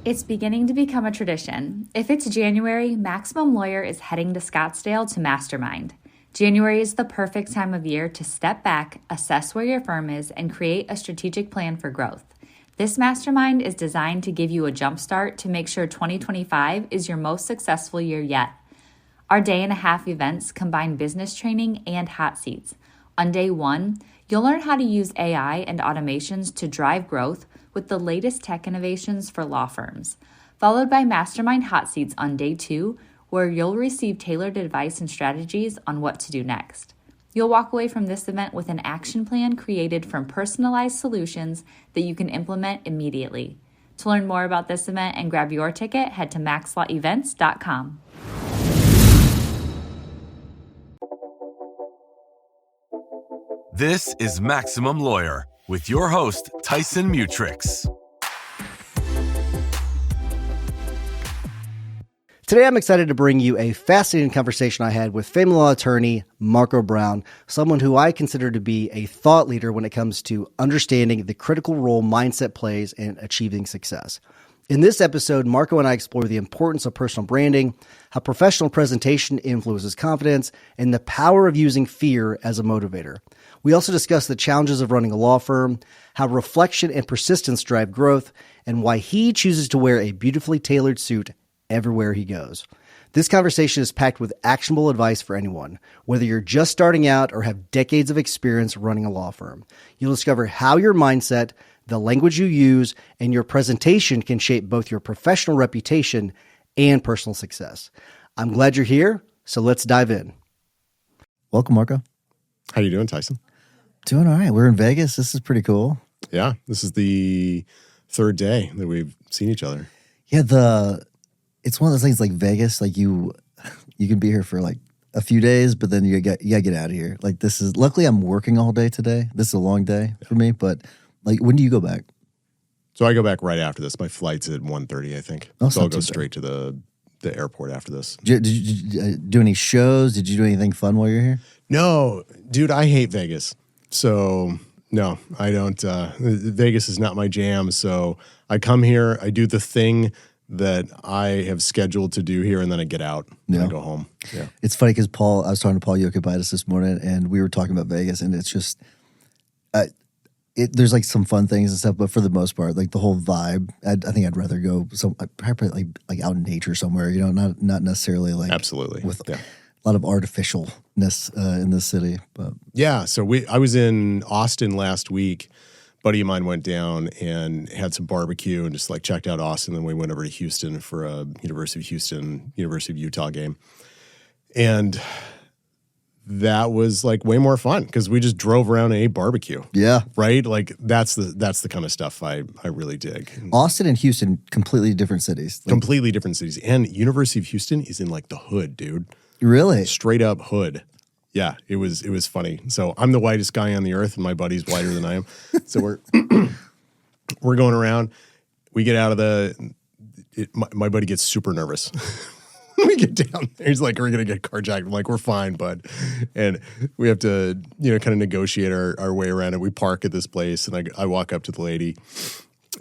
It's beginning to become a tradition. If it's January, Maximum Lawyer is heading to Scottsdale to Mastermind. January is the perfect time of year to step back, assess where your firm is, and create a strategic plan for growth. This mastermind is designed to give you a jump start to make sure 2025 is your most successful year yet. Our day-and-a-half events combine business training and hot seats. On day one, you'll learn how to use AI and automations to drive growth with the latest tech innovations for law firms, followed by Mastermind Hot Seats on day two, where you'll receive tailored advice and strategies on what to do next. You'll walk away from this event with an action plan created from personalized solutions that you can implement immediately. To learn more about this event and grab your ticket, head to maxlawevents.com. This is Maximum Lawyer with your host, Tyson Mutrux. Today, I'm excited to bring you a fascinating conversation I had with family law attorney Marco Brown, someone who I consider to be a thought leader when it comes to understanding the critical role mindset plays in achieving success. In this episode, Marco and I explore the importance of personal branding, how professional presentation influences confidence, and the power of using fear as a motivator. We also discuss the challenges of running a law firm, how reflection and persistence drive growth, and why he chooses to wear a beautifully tailored suit everywhere he goes. This conversation is packed with actionable advice for anyone, whether you're just starting out or have decades of experience running a law firm. You'll discover how your mindset, the language you use, and your presentation can shape both your professional reputation and personal success. I'm glad you're here, so let's dive in. Welcome, Marco. How you doing, Tyson? Doing all right. We're in Vegas. This is pretty cool. Yeah, this is the third day that we've seen each other. Yeah, it's one of those things like Vegas, like you can be here for like a few days, but then you gotta get out of here. Like luckily I'm working all day today. This is a long day for me, but like when do you go back? So I go back right after this. My flight's at 1:30, I think. Oh, so I'll go straight to the airport after this. Did you do any shows? Did you do anything fun while you're here? No, dude, I hate Vegas. So no, I don't. Vegas is not my jam. So I come here, I do the thing that I have scheduled to do here, and then I get out and I go home. Yeah, it's funny because I was talking to Paul Yokobitis this morning, and we were talking about Vegas, and it's just, there's like some fun things and stuff, but for the most part, like the whole vibe, I think I'd rather go probably like out in nature somewhere, not necessarily like absolutely with a lot of artificialness in this city. But yeah, so I was in Austin last week. Buddy of mine went down and had some barbecue and just like checked out Austin. Then we went over to Houston for a University of Utah game. And that was like way more fun because we just drove around and ate barbecue. Yeah. Right? Like that's the kind of stuff I really dig. Austin and Houston, completely different cities. Completely different cities. And University of Houston is in like the hood, dude. Really? Straight up hood. Yeah, it was funny. So I'm the whitest guy on the earth, and my buddy's whiter than I am. So we're going around. We get out of my buddy gets super nervous. We get down there. He's like, "We're gonna get carjacked." I'm like, "We're fine, bud." And we have to, kind of negotiate our way around it. We park at this place, and I walk up to the lady.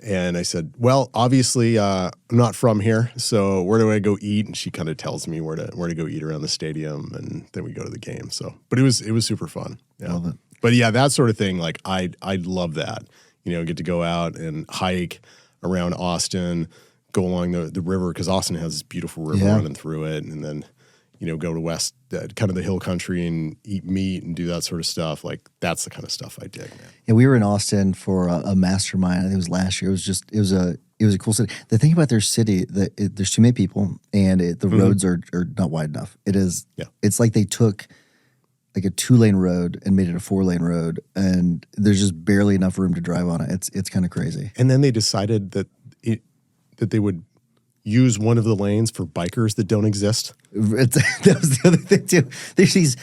And I said, well, obviously, I'm not from here, so where do I go eat? And she kind of tells me where to go eat around the stadium, and then we go to the game. So, but it was super fun. Yeah. Love it. But yeah, that sort of thing, like I love that. Get to go out and hike around Austin, go along the river because Austin has this beautiful river running through it, and then go to west, kind of the hill country and eat meat and do that sort of stuff. Like that's the kind of stuff I dig, man. Yeah, we were in Austin for a mastermind. I think it was last year. It was a cool city. The thing about their city there's too many people and the roads are not wide enough. It's like they took like a 2-lane road and made it a 4-lane road, and there's just barely enough room to drive on it. It's kind of crazy. And then they decided that they would use one of the lanes for bikers that don't exist. That was the other thing too. There's these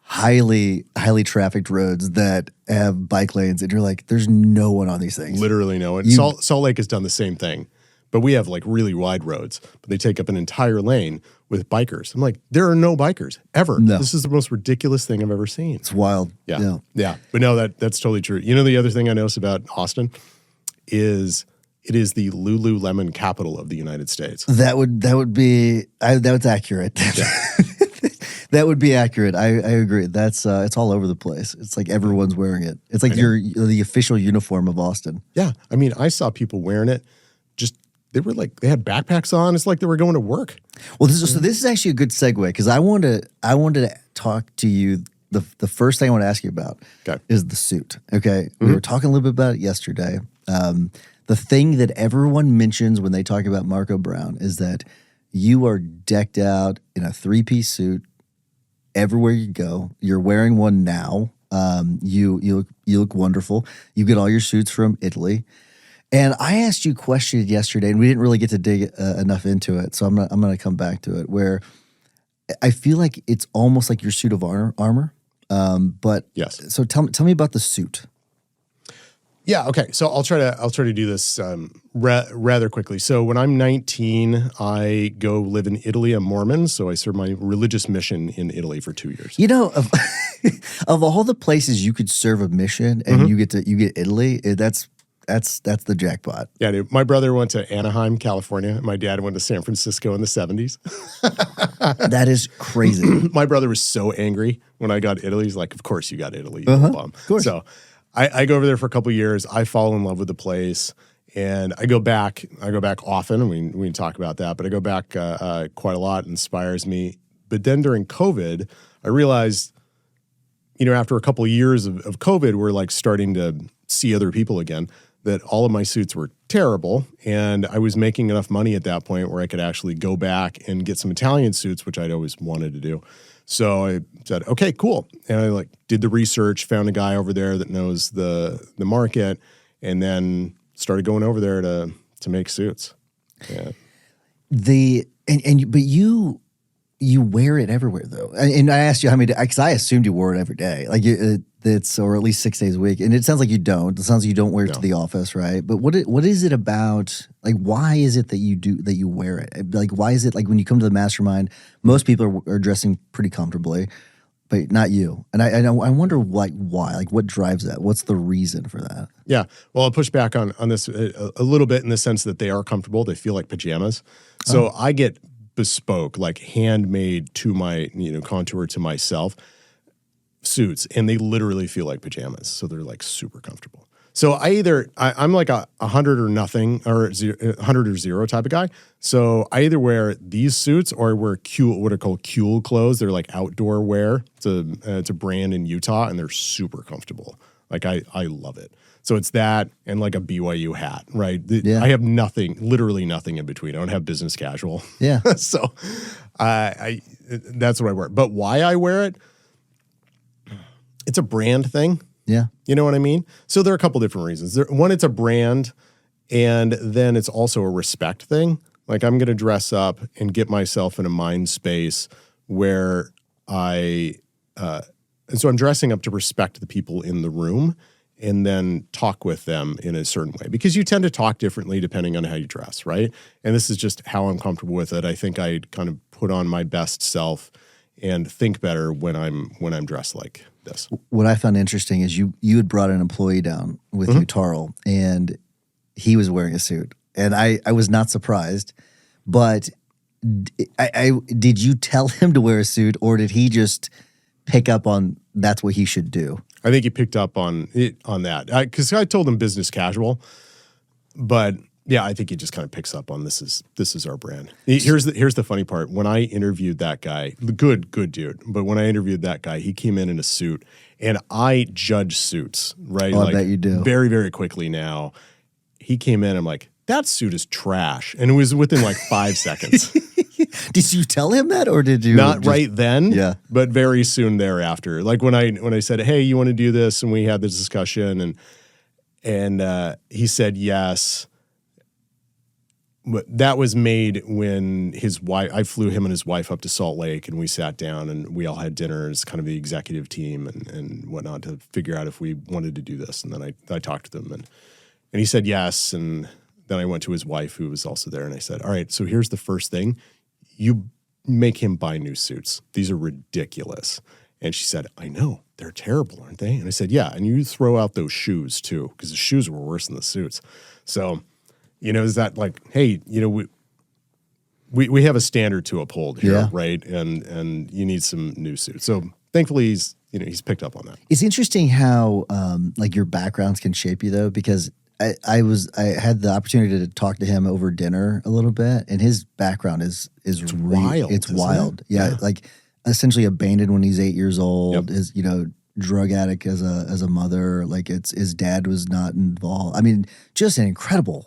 highly trafficked roads that have bike lanes, and you're like, there's no one on these things. Literally no one. Salt Lake has done the same thing, but we have like really wide roads, but they take up an entire lane with bikers. I'm like, there are no bikers ever. No. This is the most ridiculous thing I've ever seen. It's wild. Yeah. But no, that's totally true. The other thing I noticed about Austin is it is the Lululemon capital of the United States. That would be that's accurate. That would be accurate. I agree. That's it's all over the place. It's like everyone's wearing it. It's like you're the official uniform of Austin. Yeah, I mean, I saw people wearing it. Just they had backpacks on. It's like they were going to work. Well, this is actually a good segue because I wanted to talk to you. The first thing I want to ask you about is the suit. Okay, we were talking a little bit about it yesterday. The thing that everyone mentions when they talk about Marco Brown is that you are decked out in a 3-piece suit everywhere you go. You're wearing one now. You look wonderful. You get all your suits from Italy. And I asked you a question yesterday, and we didn't really get to dig enough into it. So I'm going to come back to it. Where I feel like it's almost like your suit of armor. But yes. So tell me about the suit. Yeah. Okay. So I'll try to do this rather quickly. So when I'm 19, I go live in Italy. I'm Mormon, so I serve my religious mission in Italy for 2 years. You know, of all the places you could serve a mission, and you get Italy, that's the jackpot. Yeah, dude. My brother went to Anaheim, California. My dad went to San Francisco in the 70s. That is crazy. My brother was so angry when I got Italy. He's like, "Of course you got Italy, you bum." Of course. So I go over there for a couple of years. I fall in love with the place, and I go back often. And we can talk about that, but I go back quite a lot. It inspires me. But then during COVID, I realized, after a couple of years of COVID, we're like starting to see other people again, that all of my suits were terrible. And I was making enough money at that point where I could actually go back and get some Italian suits, which I'd always wanted to do. So I said, okay, cool. And I did the research, found a guy over there that knows the market, and then started going over there to make suits. Yeah. But you wear it everywhere though. And I asked you how many, because I assumed you wore it every day. Or at least 6 days a week. And it sounds like you don't. It sounds like you don't wear it to the office, right? But what is it about? Why is it that you wear it? Why is it when you come to the mastermind, most people are dressing pretty comfortably, but not you. And I wonder why. What drives that? What's the reason for that? Yeah. Well, I'll push back on this a little bit in the sense that they are comfortable. They feel like pajamas. So I get bespoke, handmade to my, contour to myself suits, and they literally feel like pajamas. So they're super comfortable. So I'm like a 100 or nothing, or 100 or zero type of guy. So I either wear these suits or I wear what are called Kuhl clothes. They're outdoor wear. It's a brand in Utah, and they're super comfortable. I love it. So it's that and a BYU hat, right? I have literally nothing in between. I don't have business casual. Yeah. So that's what I wear. But why I wear it, it's a brand thing. Yeah. You know what I mean? So there are a couple different reasons. One, it's a brand, and then it's also a respect thing. I'm going to dress up and get myself in a mind space where and so I'm dressing up to respect the people in the room and then talk with them in a certain way, because you tend to talk differently depending on how you dress, right? And this is just how I'm comfortable with it. I think I kind of put on my best self and think better when I'm dressed like this. What I found interesting is you had brought an employee down with you, Tarl, and he was wearing a suit. And I was not surprised, but did you tell him to wear a suit, or did he just pick up on that's what he should do? I think he picked up on that, because I told him business casual, but yeah, I think he just kind of picks up on this is our brand. Here's the funny part. When I interviewed that guy, good dude, but when I interviewed that guy, he came in a suit, and I judge suits, right? Oh, I bet you do. Very, very quickly now. He came in, I'm like, that suit is trash. And it was within 5 seconds. Did you tell him that, or did you not right then? Yeah, but very soon thereafter. When I said, "Hey, you want to do this?" and we had this discussion, and he said yes. But that was made when I flew him and his wife up to Salt Lake, and we sat down and we all had dinner as kind of the executive team and whatnot to figure out if we wanted to do this. And then I talked to them, and he said yes. And then I went to his wife, who was also there, and I said, all right, so here's the first thing. You make him buy new suits. These are ridiculous. And she said, I know. They're terrible, aren't they? And I said, yeah, and you throw out those shoes too, because the shoes were worse than the suits. So is that like, hey, we have a standard to uphold here, Yeah. right? And you need some new suits. So thankfully he's picked up on that. It's interesting how like your backgrounds can shape you though, because I had the opportunity to talk to him over dinner a little bit, and his background is wild. It's isn't wild. it? Yeah, like essentially abandoned when he's 8 years old. Yep. His drug addict as a mother. Like his dad was not involved. I mean, just an incredible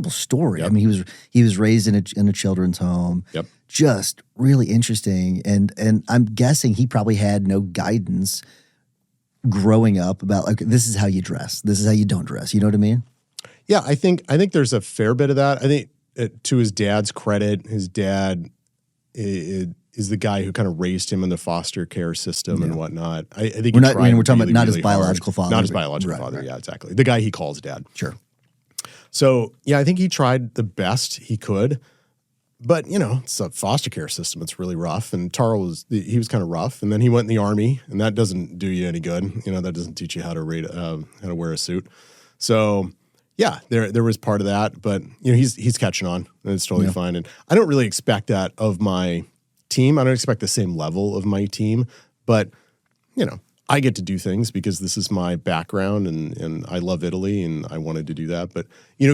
story. Yep. I mean, he was raised in a children's home. Yep. Just really interesting, and I'm guessing he probably had no guidance growing up about like, this is how you dress, this is how you don't dress. You know what I mean? Yeah, I think there's a fair bit of that. I think to his dad's credit, his dad is the guy who kind of raised him in the foster care system and whatnot. I think we're talking really, about not his really biological hard. father. Not his biological father. Right. Yeah, exactly. The guy he calls dad. Sure. So yeah, I think he tried the best he could. But, it's a foster care system. It's really rough. And Tarl was kind of rough. And then he went in the Army, and that doesn't do you any good. That doesn't teach you how to wear a suit. So, yeah, there was part of that. But, he's catching on, and it's totally fine. And I don't really expect that of my team. I don't expect the same level of my team. But, I get to do things because this is my background, and I love Italy, and I wanted to do that. But,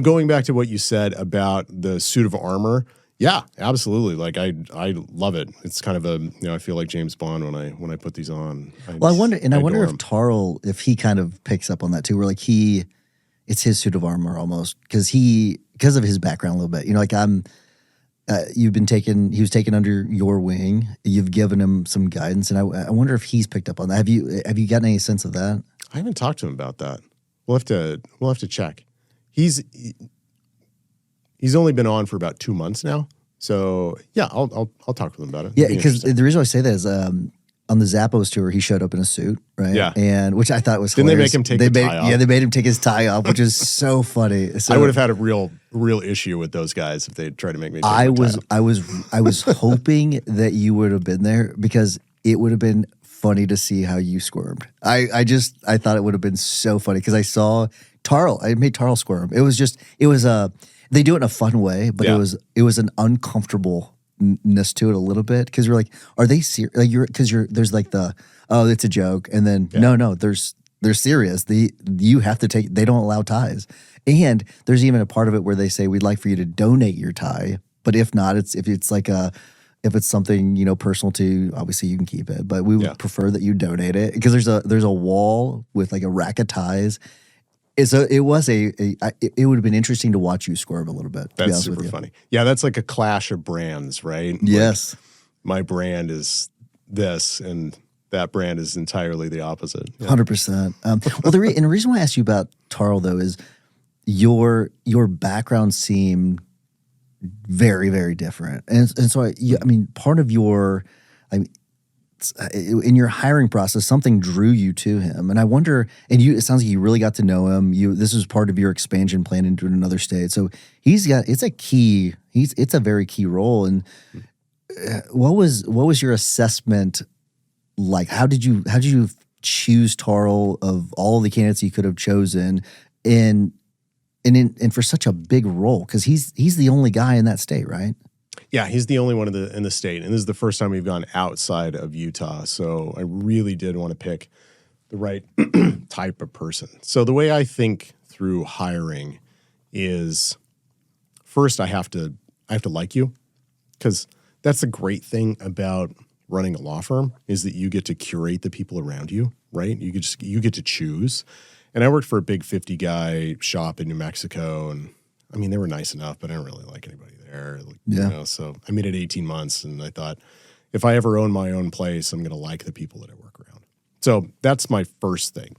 going back to what you said about the suit of armor, yeah, absolutely. Like I love it. It's kind of I feel like James Bond when I put these on. I wonder if Tarl, if he kind of picks up on that too, where like it's his suit of armor almost because of his background a little bit. Like he was taken under your wing. You've given him some guidance, and I wonder if he's picked up on that. Have you gotten any sense of that? I haven't talked to him about that. We'll have to check. He's only been on for about 2 months now. So yeah, I'll talk with him about it. Yeah, because the reason I say that is on the Zappos tour, he showed up in a suit, right? Yeah. And which I thought was Didn't hilarious. they make him take the tie off? Yeah, they made him take his tie off, which is so funny. So I would have had a real issue with those guys if they tried to make me take my tie off. I was hoping that you would have been there because it would have been funny to see how you squirmed. I thought it would have been so funny because I saw Tarl. I made Tarl squirm. It was they do it in a fun way, but it was an uncomfortableness to it a little bit because you're like, are they serious? Like there's like it's a joke, and then no, they're serious. You have to take. They don't allow ties, and there's even a part of it where they say we'd like for you to donate your tie, but if not, if it's something personal to you, obviously you can keep it, but we would prefer that you donate it because there's a wall with like a rack of ties. It would have been interesting to watch you squirm a little bit. That's super funny. Yeah, that's like a clash of brands, right? Yes. Like my brand is this, and that brand is entirely the opposite. 100%. Well, the reason why I asked you about Tarl though is your background seemed very, very different, and so I mean, part of your in your hiring process, something drew you to him, and I wonder. And it sounds like you really got to know him. This was part of your expansion plan into another state. So it's a very key role. And what was your assessment like? How did you choose Tarl of all the candidates you could have chosen, and for such a big role? Because he's the only guy in that state, right? Yeah, he's the only one in the state, and this is the first time we've gone outside of Utah. So I really did want to pick the right type of person. So the way I think through hiring is, first I have to like you, because that's the great thing about running a law firm is that you get to curate the people around you, right? You get to choose. And I worked for a big 50 guy shop in New Mexico, and I mean, they were nice enough, but I didn't really like anybody there. So I made it 18 months, and I thought, if I ever own my own place, I'm going to like the people that I work around. So that's my first thing.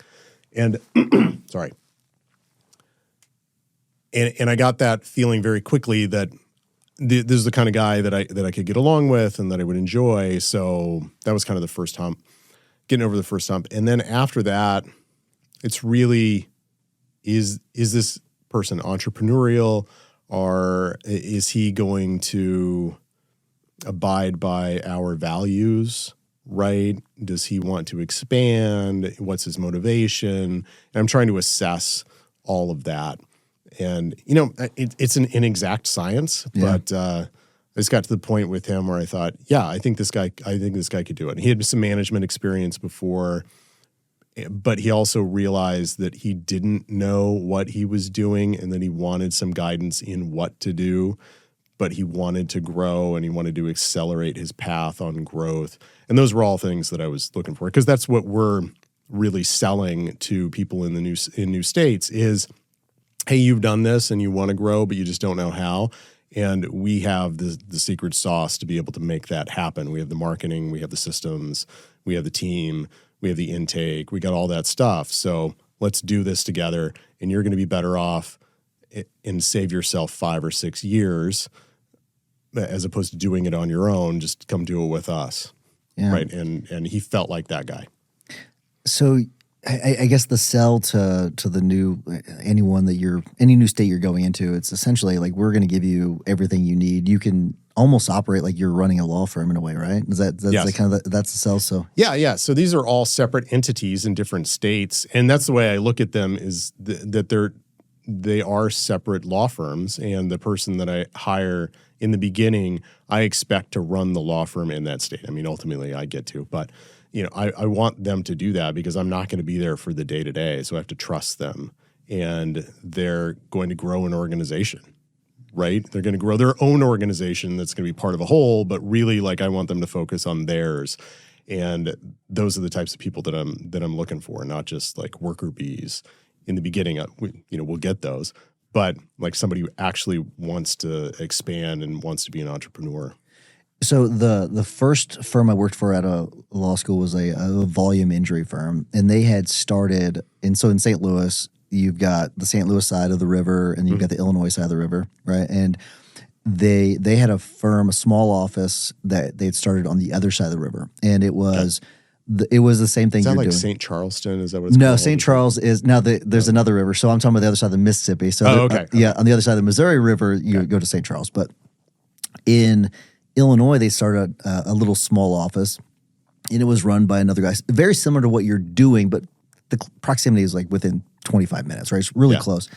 And sorry. And I got that feeling very quickly that this is the kind of guy that I could get along with and that I would enjoy. So that was kind of the first hump, getting over the first hump. And then after that, it's really, is this person entrepreneurial, or is he going to abide by our values, right? Does he want to expand? What's his motivation? And I'm trying to assess all of that. And, you know, it's an inexact science, but I just got to the point with him where I thought, yeah, I think this guy could do it. He had some management experience before, but he also realized that he didn't know what he was doing and that he wanted some guidance in what to do, but he wanted to grow and he wanted to accelerate his path on growth. And those were all things that I was looking for, because that's what we're really selling to people in new states is, hey, you've done this and you want to grow, but you just don't know how. And we have the secret sauce to be able to make that happen. We have the marketing, we have the systems, we have the team, we have the intake, we got all that stuff. So let's do this together, and you're going to be better off and save yourself 5 or 6 years as opposed to doing it on your own. Just come do it with us. Yeah. Right. And he felt like that guy. So I guess the sell to the new any new state you're going into, it's essentially like, we're going to give you everything you need. You can almost operate like you're running a law firm in a way, right? That's yes. like kind of that's the sell. So yeah. So these are all separate entities in different states, and that's the way I look at them, is that they are separate law firms, and the person that I hire in the beginning, I expect to run the law firm in that state. I mean, ultimately I get to, but you know, I want them to do that because I'm not going to be there for the day-to-day, so I have to trust them. And they're going to grow an organization, right? They're going to grow their own organization that's going to be part of a whole, but really, like, I want them to focus on theirs. And those are the types of people that I'm looking for, not just like worker bees. In the beginning, we'll get those, but like somebody who actually wants to expand and wants to be an entrepreneur. So the first firm I worked for at a law school was a volume injury firm, and they had started. And so in St. Louis, you've got the St. Louis side of the river, and you've got the Illinois side of the river, right? And they had a small office that they had started on the other side of the river, and it was the same thing. Is that you're like doing. St. Charleston? Is that what it's called? No, St. Charles is now. There's another river. So I'm talking about the other side of the Mississippi. So okay. On the other side of the Missouri River, you go to St. Charles, but in Illinois, they started a little small office, and it was run by another guy, very similar to what you're doing, but the proximity is like within 25 minutes, right? It's really close.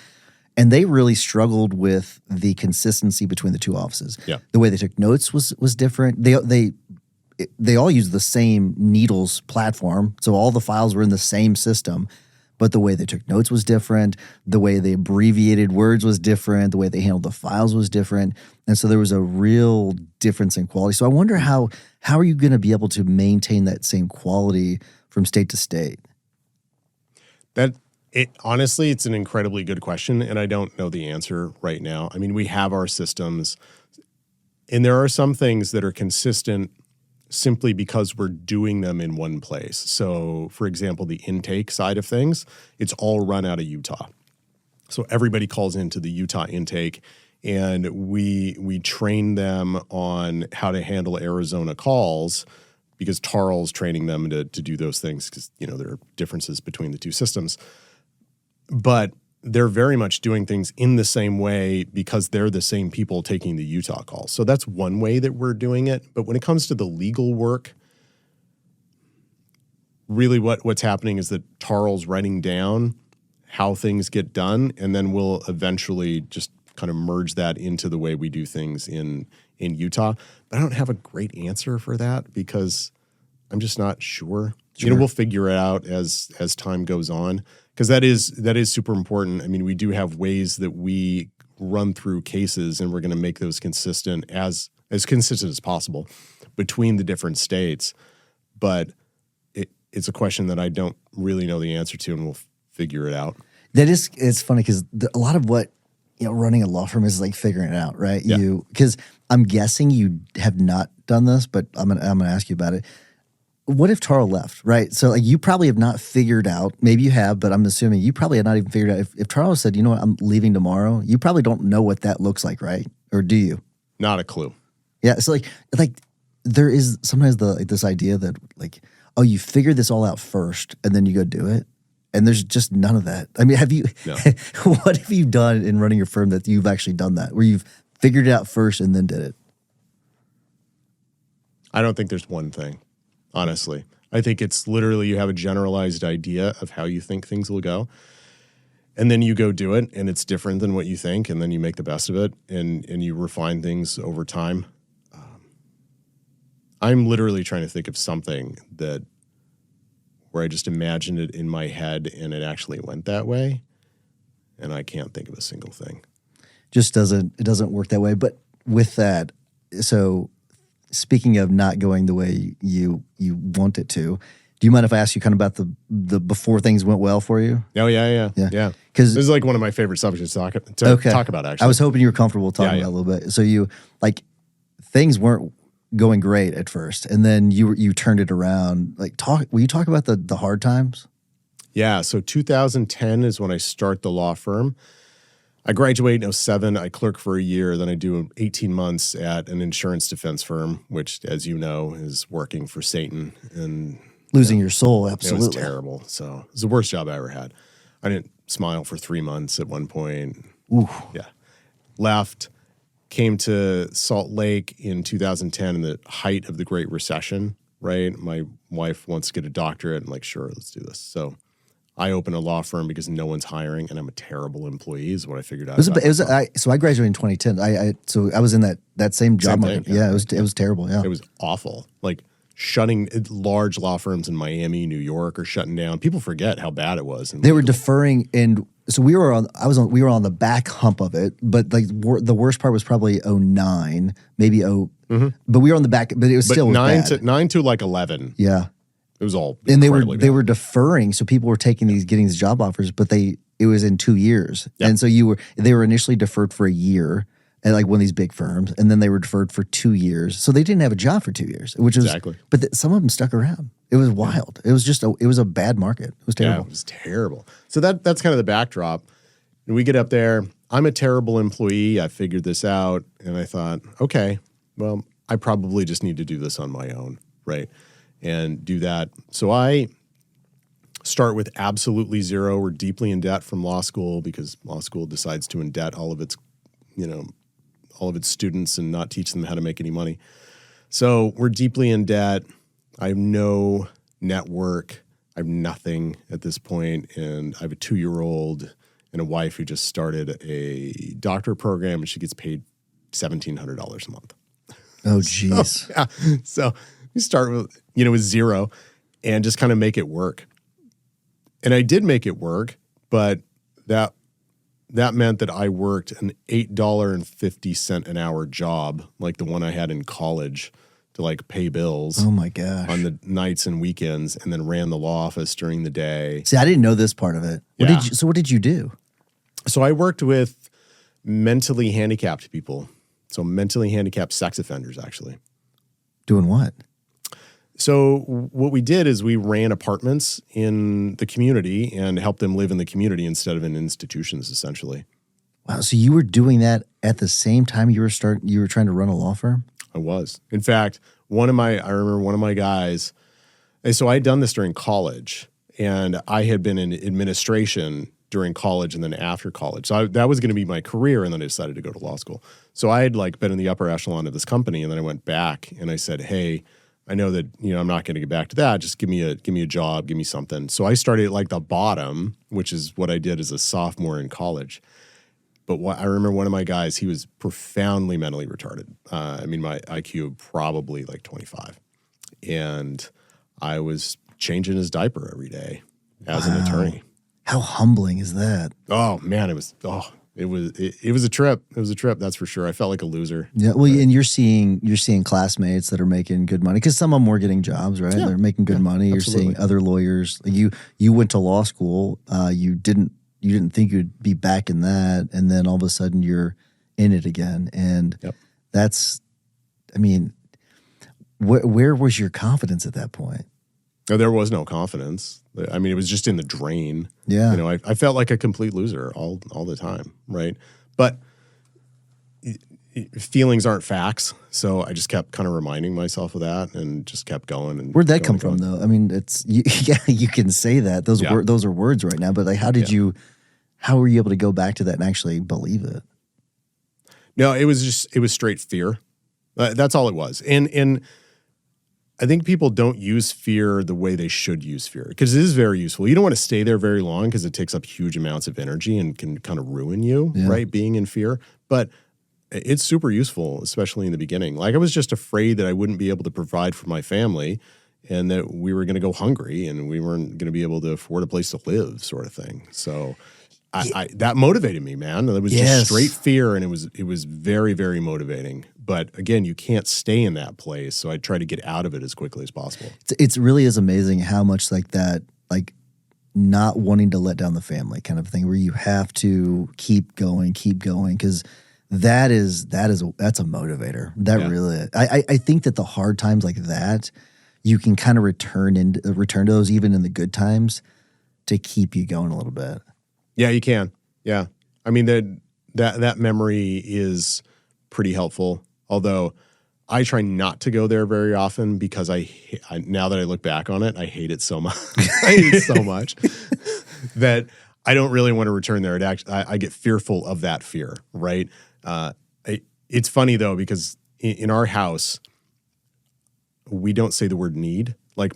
And they really struggled with the consistency between the two offices. Yeah. The way they took notes was different. They all used the same Needles platform, so all the files were in the same system, but the way they took notes was different. The way they abbreviated words was different. The way they handled the files was different. And so there was a real difference in quality. So I wonder how are you going to be able to maintain that same quality from state to state? Honestly, it's an incredibly good question, and I don't know the answer right now. I mean, we have our systems, and there are some things that are consistent simply because we're doing them in one place. So, for example, the intake side of things, it's all run out of Utah. So everybody calls into the Utah intake, and we train them on how to handle Arizona calls, because Tarl's training them to do those things, because there are differences between the two systems. But they're very much doing things in the same way because they're the same people taking the Utah calls. So that's one way that we're doing it. But when it comes to the legal work, really what's happening is that Tarl's writing down how things get done, and then we'll eventually just kind of merge that into the way we do things in Utah. But I don't have a great answer for that because I'm just not sure. We'll figure it out as time goes on. Because that is super important. I mean, we do have ways that we run through cases, and we're going to make those consistent as consistent as possible between the different states. But it's a question that I don't really know the answer to, and we'll figure it out. It's funny because a lot of what running a law firm is like figuring it out, right? Yeah. Because I'm guessing you have not done this, but I'm gonna ask you about it. What if Tarl left, right? So like you probably have not figured out, maybe you have, but I'm assuming you probably have not even figured out. If Tarl said, you know what, I'm leaving tomorrow, you probably don't know what that looks like, right? Or do you? Not a clue. Yeah, so like there is sometimes this idea that like, oh, you figure this all out first and then you go do it. And there's just none of that. I mean, have you, No. What have you done in running your firm that you've actually done that, where you've figured it out first and then did it? I don't think there's one thing. Honestly, I think it's literally you have a generalized idea of how you think things will go. And then you go do it, and it's different than what you think, and then you make the best of it, and you refine things over time. I'm literally trying to think of something where I just imagined it in my head, and it actually went that way, and I can't think of a single thing. It doesn't work that way. But with that, so speaking of not going the way you want it to, do you mind if I ask you kind of about the before things went well for you? Oh, yeah. Because this is like one of my favorite subjects to talk about, actually. I was hoping you were comfortable talking about it a little bit. So you, like, things weren't going great at first, and then you turned it around. Like, will you talk about the hard times? Yeah, so 2010 is when I start the law firm. I graduate in 2007. I clerk for a year. Then I do 18 months at an insurance defense firm, which, as you know, is working for Satan and losing your soul. Absolutely. It was terrible. So it was the worst job I ever had. I didn't smile for 3 months at one point. Ooh. Yeah. Left, came to Salt Lake in 2010 in the height of the Great Recession, right? My wife wants to get a doctorate. I'm like, sure, let's do this. So I opened a law firm because no one's hiring, and I'm a terrible employee is what I figured out. So I graduated in 2010. So I was in that same job market. Yeah, it was terrible. Yeah. It was awful. Like, shutting large law firms in Miami, New York are shutting down. People forget how bad it was. They were deferring, and so we were on the back hump of it, but like the worst part was probably 2009, maybe but we were on the back, but it was still nine to like 11. Yeah. It was all and they were deferring, so people were getting these job offers, but it was in 2 years. Yep. And so they were initially deferred for a year at like one of these big firms, and then they were deferred for 2 years. So they didn't have a job for 2 years, which was exactly. But some of them stuck around. It was wild. It was it was a bad market. It was terrible. Yeah, it was terrible. So that's kind of the backdrop. And we get up there. I'm a terrible employee. I figured this out, and I thought, okay, well, I probably just need to do this on my own, right? And do that. So I start with absolutely zero. We're deeply in debt from law school because law school decides to indebt all of its students and not teach them how to make any money. So we're deeply in debt. I have no network. I have nothing at this point. And I have a 2-year-old and a wife who just started a doctorate program, and she gets paid $1,700 a month. Oh, geez. So you start with zero and just kind of make it work. And I did make it work, but that meant that I worked an $8.50 an hour job, like the one I had in college, to like pay bills. Oh my gosh. On the nights and weekends, and then ran the law office during the day. See, I didn't know this part of it. What did you do? So I worked with mentally handicapped people. So mentally handicapped sex offenders, actually. Doing what? So what we did is we ran apartments in the community and helped them live in the community instead of in institutions, essentially. Wow. So you were doing that at the same time you were trying to run a law firm? I was. In fact, I remember one of my guys, so I had done this during college, and I had been in administration during college and then after college. So that was going to be my career, and then I decided to go to law school. So I had like been in the upper echelon of this company, and then I went back and I said, hey, I know that, I'm not going to get back to that. Just give me a job, give me something. So I started at like the bottom, which is what I did as a sophomore in college. But I remember one of my guys, he was profoundly mentally retarded. My IQ probably like 25. And I was changing his diaper every day as an attorney. How humbling is that? Oh man, it was a trip. It was a trip, that's for sure. I felt like a loser. Yeah, well, and you're seeing classmates that are making good money, because some of them were getting jobs, right? Yeah. They're making good money. You're seeing other lawyers. You went to law school. You didn't think you'd be back in that, and then all of a sudden you're in it again. And that's, where was your confidence at that point? No, there was no confidence. It was just in the drain. Yeah. I felt like a complete loser all the time, right? But feelings aren't facts, so I just kept kind of reminding myself of that and just kept going. And where'd that come from, though? It's you can say that. Those are words right now, but like, how were you able to go back to that and actually believe it? No, it was straight fear. That's all it was. And I think people don't use fear the way they should use fear, because it is very useful. You don't want to stay there very long because it takes up huge amounts of energy and can kind of ruin you, right? Being in fear. But it's super useful, especially in the beginning. Like I was just afraid that I wouldn't be able to provide for my family and that we were going to go hungry and we weren't going to be able to afford a place to live, sort of thing. So I that motivated me, man. It was just straight fear, and it was very, very motivating. But again, you can't stay in that place, so I try to get out of it as quickly as possible. It's really is amazing how much like that, like not wanting to let down the family kind of thing, where you have to keep going, because that's a motivator. That really, I think that the hard times like that, you can kind of return to those even in the good times to keep you going a little bit. Yeah, you can. Yeah. I mean, that memory is pretty helpful. Although I try not to go there very often because I now that I look back on it, I hate it so much. I hate it so much that I don't really want to return there. I get fearful of that fear, right? It's funny, though, because in our house, we don't say the word need. Like,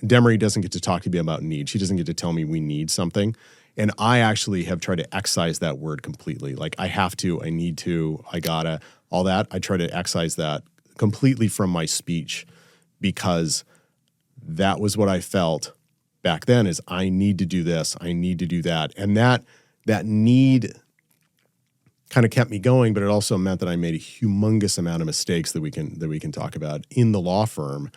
Demery doesn't get to talk to me about need. She doesn't get to tell me we need something. And I actually have tried to excise that word completely. Like, I have to, I need to, I gotta, all that. I try to excise that completely from my speech because that was what I felt back then is I need to do this, I need to do that. And that need kind of kept me going, but it also meant that I made a humongous amount of mistakes that we can talk about in the law firm.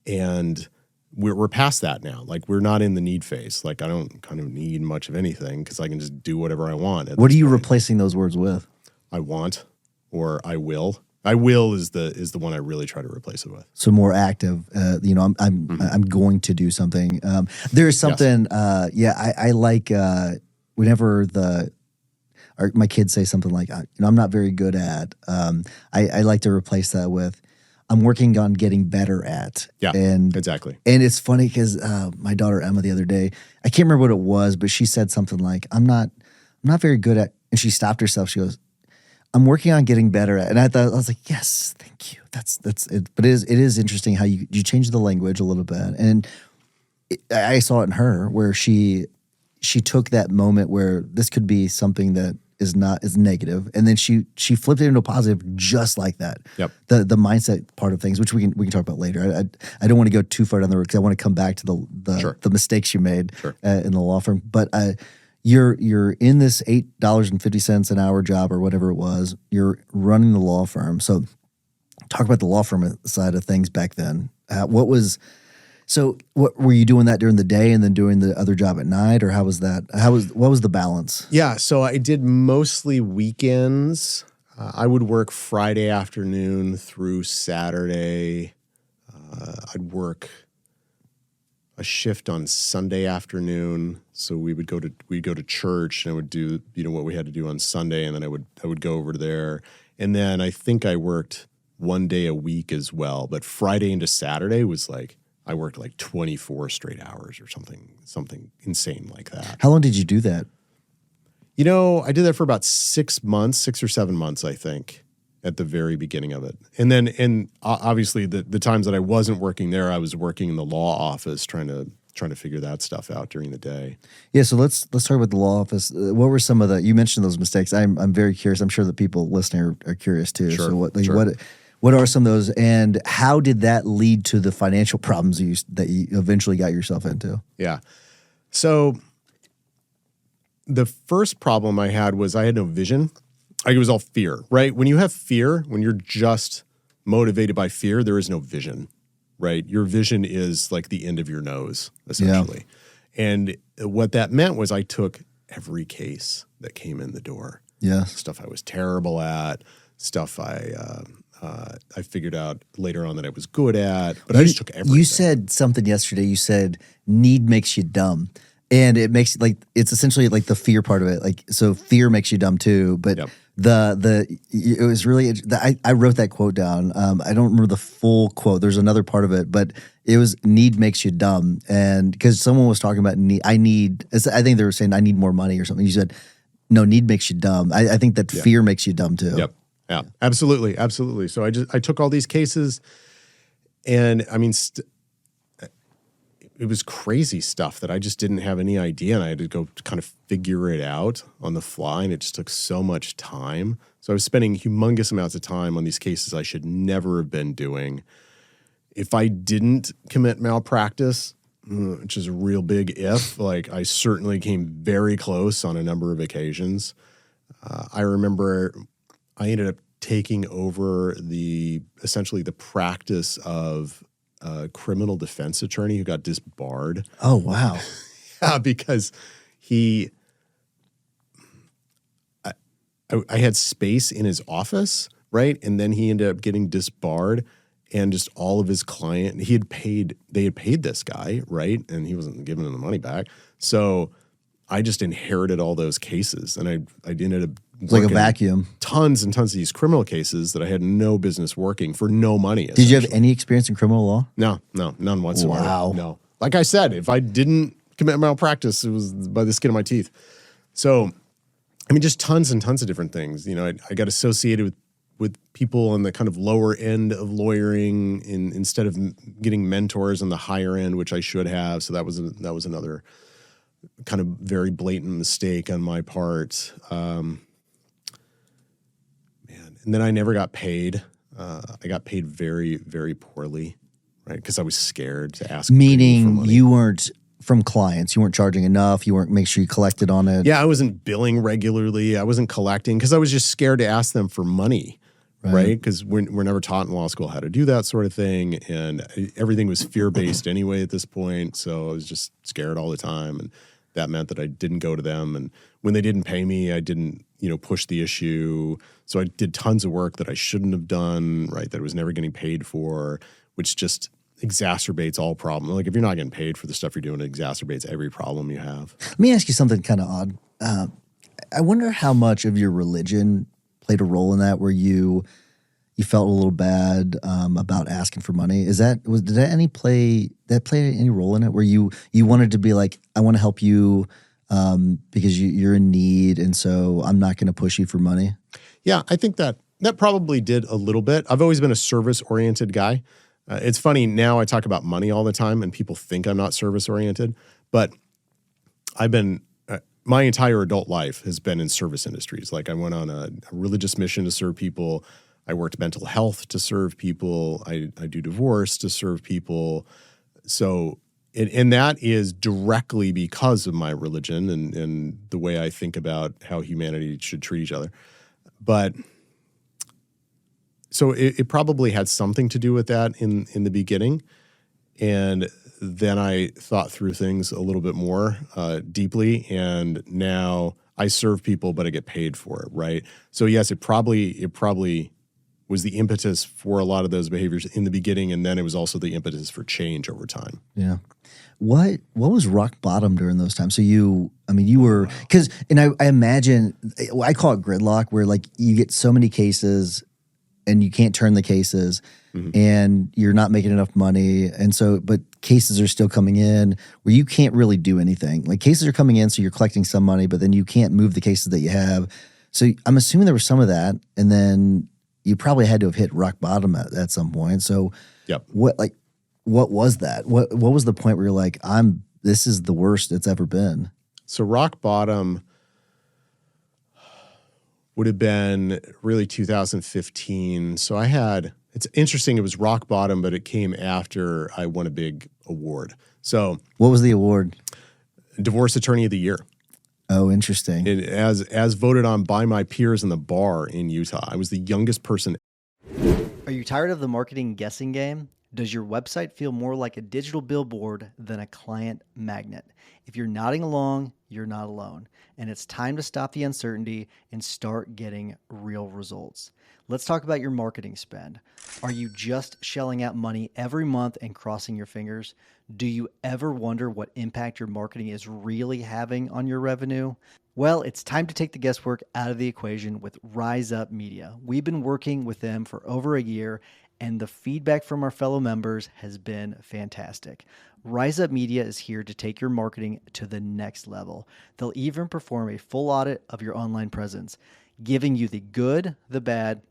And we're past that now. Like, we're not in the need phase. Like, I don't kind of need much of anything because I can just do whatever I want. What are you replacing those words with? I want, or I will. I will is the one I really try to replace it with. So more active. I'm going to do something. There's something. Yes. I like whenever my kids say something like, I'm not very good at. I like to replace that with, I'm working on getting better at. Yeah, and exactly. And it's funny because my daughter Emma the other day, I can't remember what it was, but she said something like, I'm not very good at, and she stopped herself. She goes, I'm working on getting better at. And I was like, yes, thank you. That's it. But it is interesting how you change the language a little bit. And I saw it in her where she took that moment where this could be something that is negative, and then she flipped it into a positive just like that. Yep. The mindset part of things, which we can talk about later. I don't want to go too far down the road because I want to come back to the mistakes you made in the law firm. But you're in this $8.50 an hour job or whatever it was. You're running the law firm. So talk about the law firm side of things back then. What were you doing that during the day and then doing the other job at night, or how was that? What was the balance? Yeah, so I did mostly weekends. I would work Friday afternoon through Saturday. I'd work a shift on Sunday afternoon. So we'd go to church, and I would do what we had to do on Sunday, and then I would go over to there. And then I think I worked one day a week as well. But Friday into Saturday was like, I worked like 24 straight hours or something insane like that. How long did you do that? I did that for about 6 or 7 months, I think, at the very beginning of it. And obviously the times that I wasn't working there, I was working in the law office trying to figure that stuff out during the day. Yeah, so let's talk about the law office. What were some of you mentioned those mistakes. I'm very curious. I'm sure that people listening are curious too. Sure, So what are some of those, and how did that lead to the financial problems that you eventually got yourself into? Yeah. So the first problem I had was I had no vision. It was all fear, right? When you have fear, when you're just motivated by fear, there is no vision, right? Your vision is like the end of your nose, essentially. Yeah. And what that meant was I took every case that came in the door. Yeah. Stuff I was terrible at, stuff I figured out later on that I was good at, but I just took everything. You said something yesterday. You said need makes you dumb, and it makes it's essentially like the fear part of it. Like, so fear makes you dumb too, but it was really. I wrote that quote down. I don't remember the full quote. There's another part of it, but it was need makes you dumb, and because someone was talking about need. I think they were saying I need more money or something. You said no, need makes you dumb. I think that fear makes you dumb too. Yep. Yeah, absolutely. So I took all these cases, And I mean, it was crazy stuff that I just didn't have any idea. And I had to go kind of figure it out on the fly. And it just took so much time. So I was spending humongous amounts of time on these cases I should never have been doing. If I didn't commit malpractice, which is a real big if, like I certainly came very close on a number of occasions. I remember I ended up taking over essentially the practice of a criminal defense attorney who got disbarred. Oh, wow. Yeah, because I had space in his office, right? And then he ended up getting disbarred. And just all of his they had paid this guy, right? And he wasn't giving him the money back. So I just inherited all those cases. And I ended up It's like a vacuum. Tons and tons of these criminal cases that I had no business working for no money. Did you have any experience in criminal law? No, none whatsoever. Wow. No. Like I said, if I didn't commit malpractice, it was by the skin of my teeth. So, I mean, just tons and tons of different things. You know, I got associated with people on the kind of lower end of lawyering instead of getting mentors on the higher end, which I should have. So that was another kind of very blatant mistake on my part. And then I never got paid. I got paid very, very poorly, right? Because I was scared to ask. Meaning for money. you weren't from clients. You weren't charging enough. You weren't make sure you collected on it. Yeah, I wasn't billing regularly. I wasn't collecting because I was just scared to ask them for money. Right? Because we're never taught in law school how to do that sort of thing. And everything was fear-based anyway at this point. So I was just scared all the time. And that meant that I didn't go to them. And when they didn't pay me, I didn't, push the issue. So I did tons of work that I shouldn't have done, right? That I was never getting paid for, which just exacerbates all problems. Like if you're not getting paid for the stuff you're doing, it exacerbates every problem you have. Let me ask you something kind of odd. I wonder how much of your religion played a role in that, where you felt a little bad about asking for money. Did that play any role in it, where you wanted to be like, I want to help you because you're in need, and so I'm not going to push you for money? Yeah, I think that probably did a little bit. I've always been a service-oriented guy. It's funny, now I talk about money all the time, and people think I'm not service-oriented, but I've been my entire adult life has been in service industries. Like I went on a religious mission to serve people. I worked mental health to serve people. I do divorce to serve people. So, and that is directly because of my religion and the way I think about how humanity should treat each other. But so it probably had something to do with that in the beginning. And then I thought through things a little bit more deeply, and now I serve people, but I get paid for it, right? So yes, it probably was the impetus for a lot of those behaviors in the beginning, and then it was also the impetus for change over time. Yeah. What was rock bottom during those times? So you were, because, and I imagine, I call it gridlock, where like you get so many cases and you can't turn the cases, and you're not making enough money. And so, but cases are still coming in where you can't really do anything. Like cases are coming in, so you're collecting some money, but then you can't move the cases that you have. So I'm assuming there was some of that. And then you probably had to have hit rock bottom at some point. So yep. What was that? What was the point where you're like, this is the worst it's ever been? So rock bottom would have been really 2015. So it's interesting, it was rock bottom, but it came after I won a big award. So what was the award? Divorce Attorney of the Year. Oh, interesting. And as voted on by my peers in the bar in Utah. I was the youngest person. Are you tired of the marketing guessing game? Does your website feel more like a digital billboard than a client magnet? If you're nodding along, you're not alone. And it's time to stop the uncertainty and start getting real results. Let's talk about your marketing spend. Are you just shelling out money every month and crossing your fingers? Do you ever wonder what impact your marketing is really having on your revenue? Well, it's time to take the guesswork out of the equation with Rise Up Media. We've been working with them for over a year, and the feedback from our fellow members has been fantastic. Rise Up Media is here to take your marketing to the next level. They'll even perform a full audit of your online presence, giving you the good, the bad,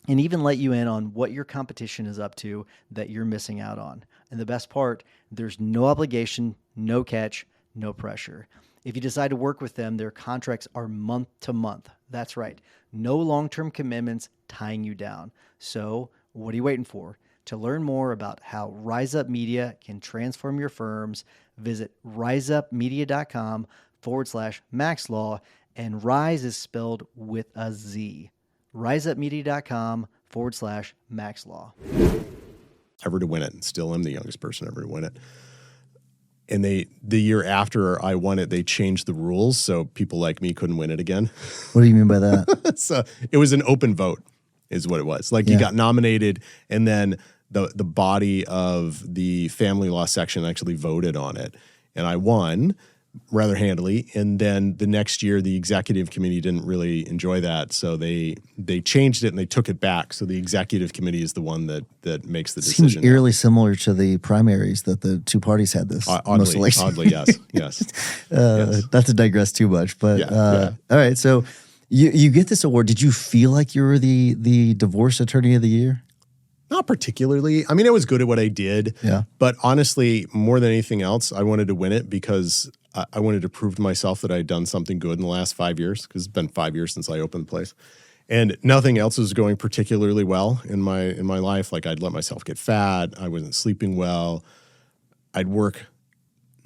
and even let you in on what your competition is up to that you're missing out on. And the best part, there's no obligation, no catch, no pressure. If you decide to work with them, their contracts are month to month. That's right. No long-term commitments tying you down. So what are you waiting for? To learn more about how Rise Up Media can transform your firms, visit riseupmedia.com/MaxLaw, and Rise is spelled with a Z. riseupmedia.com/MaxLaw. Ever to win it, and still am the youngest person ever to win it. And the year after I won it, they changed the rules so people like me couldn't win it again. What do you mean by that? So it was an open vote, is what it was. Like you got nominated, and then the body of the family law section actually voted on it, and I won rather handily. And then the next year, the executive committee didn't really enjoy that, so they changed it and they took it back. So the executive committee is the one that makes the decision. Seems eerily similar to the primaries that the two parties had this most elections. Oddly, yes, yes. Not to digress too much, but Yeah. all right. So you get this award. Did you feel like you were the divorce attorney of the year? Not particularly. I mean, I was good at what I did. Yeah. But honestly, more than anything else, I wanted to win it because I wanted to prove to myself that I had done something good in the last 5 years, because it's been 5 years since I opened the place. And nothing else was going particularly well in my life. Like, I'd let myself get fat. I wasn't sleeping well. I'd work,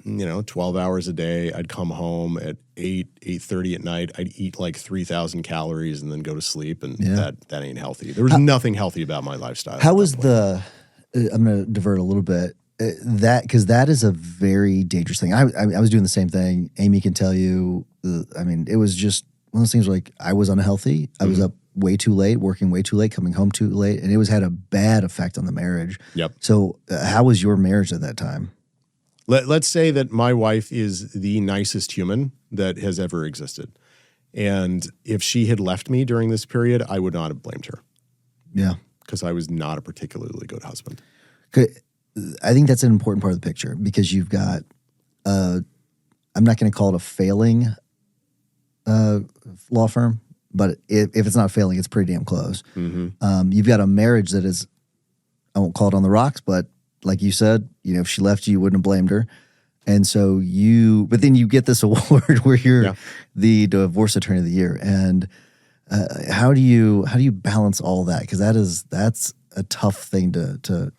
12 hours a day. I'd come home at 8:30 at night. I'd eat like 3,000 calories and then go to sleep. And that ain't healthy. There was nothing healthy about my lifestyle. How was I'm going to divert a little bit. Because that is a very dangerous thing. I was doing the same thing. Amy can tell you. It was just one of those things where, like, I was unhealthy. I was up way too late, working way too late, coming home too late, and it had a bad effect on the marriage. Yep. So how was your marriage at that time? Let's say that my wife is the nicest human that has ever existed. And if she had left me during this period, I would not have blamed her. Yeah. Because I was not a particularly good husband. I think that's an important part of the picture, because you've got, I'm not going to call it a failing law firm, but if it's not failing, it's pretty damn close. Mm-hmm. You've got a marriage that is, I won't call it on the rocks, but like you said, if she left you wouldn't have blamed her. And so but then you get this award where you're the divorce attorney of the year. And how do you balance all that? Because that's a tough thing to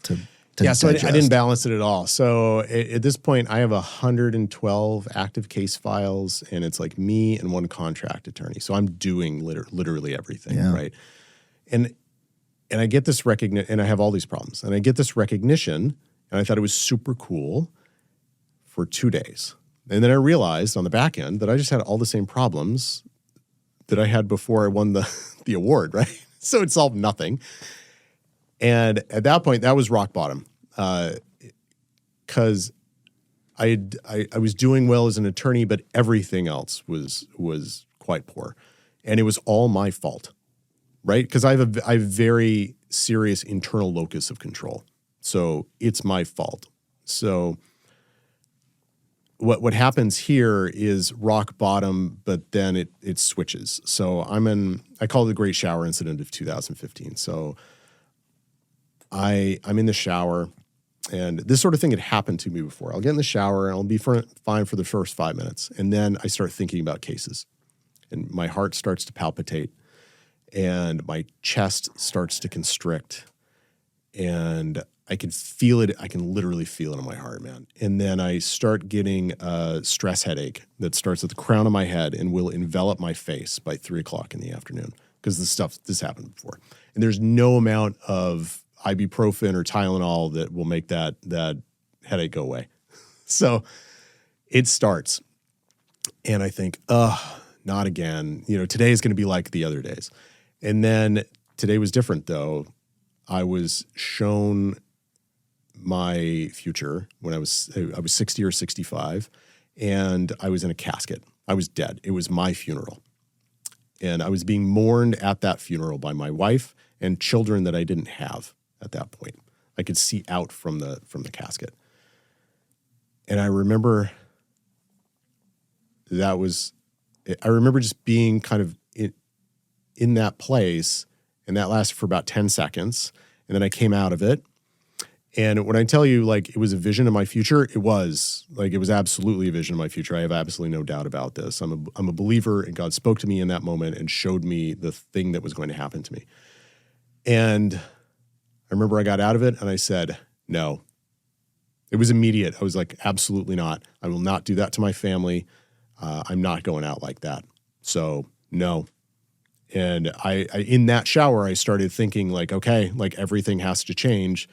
so I digest. didn't balance it at all. So at this point, I have 112 active case files, and it's like me and one contract attorney. So I'm doing literally everything, right? And I get this recognition, and I have all these problems, and I get this recognition, and I thought it was super cool for 2 days. And then I realized on the back end that I just had all the same problems that I had before I won the award, right? So it solved nothing. And at that point, that was rock bottom, because I was doing well as an attorney, but everything else was quite poor, and it was all my fault, right? Because I have a very serious internal locus of control, so it's my fault. So what happens here is rock bottom, but then it switches. So I call it the Great Shower Incident of 2015. So I'm in the shower, and this sort of thing had happened to me before. I'll get in the shower, and I'll be fine for the first 5 minutes. And then I start thinking about cases, and my heart starts to palpitate, and my chest starts to constrict, and I can feel it. I can literally feel it in my heart, man. And then I start getting a stress headache that starts at the crown of my head and will envelop my face by 3:00 in the afternoon, because this happened before. And there's no amount of ibuprofen or Tylenol that will make that headache go away. So it starts, and I think, not again. Today is going to be like the other days. And then today was different, though. I was shown my future when I was 60 or 65, and I was in a casket. I was dead. It was my funeral. And I was being mourned at that funeral by my wife and children that I didn't have at that point. I could see out from the casket. And I remember just being kind of in that place and that lasted for about 10 seconds. And then I came out of it. And when I tell you, like, it was a vision of my future, it was absolutely a vision of my future. I have absolutely no doubt about this. I'm a believer, and God spoke to me in that moment and showed me the thing that was going to happen to me. And I remember I got out of it and I said, no. It was immediate. I was like, absolutely not. I will not do that to my family. I'm not going out like that. So no. And I in that shower, I started thinking like, okay, like everything has to change.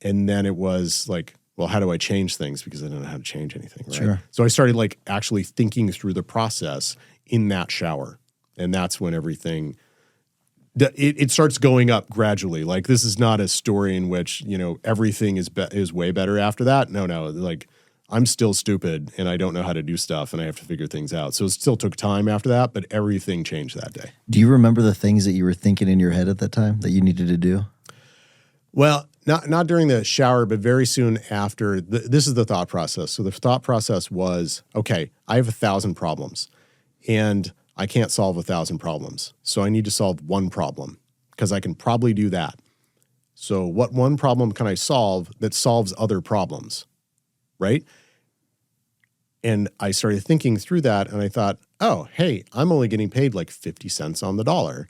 And then it was like, well, how do I change things? Because I don't know how to change anything, right? Sure. So I started like actually thinking through the process in that shower. And that's when everything, it starts going up gradually. Like, this is not a story in which, everything is way better after that. No, like, I'm still stupid and I don't know how to do stuff and I have to figure things out. So it still took time after that, but everything changed that day. Do you remember the things that you were thinking in your head at that time that you needed to do? Well, not during the shower, but very soon after. This is the thought process. So the thought process was, okay, I have 1,000 problems and I can't solve 1,000 problems. So I need to solve one problem because I can probably do that. So what one problem can I solve that solves other problems, right? And I started thinking through that and I thought, oh, hey, I'm only getting paid like 50 cents on the dollar.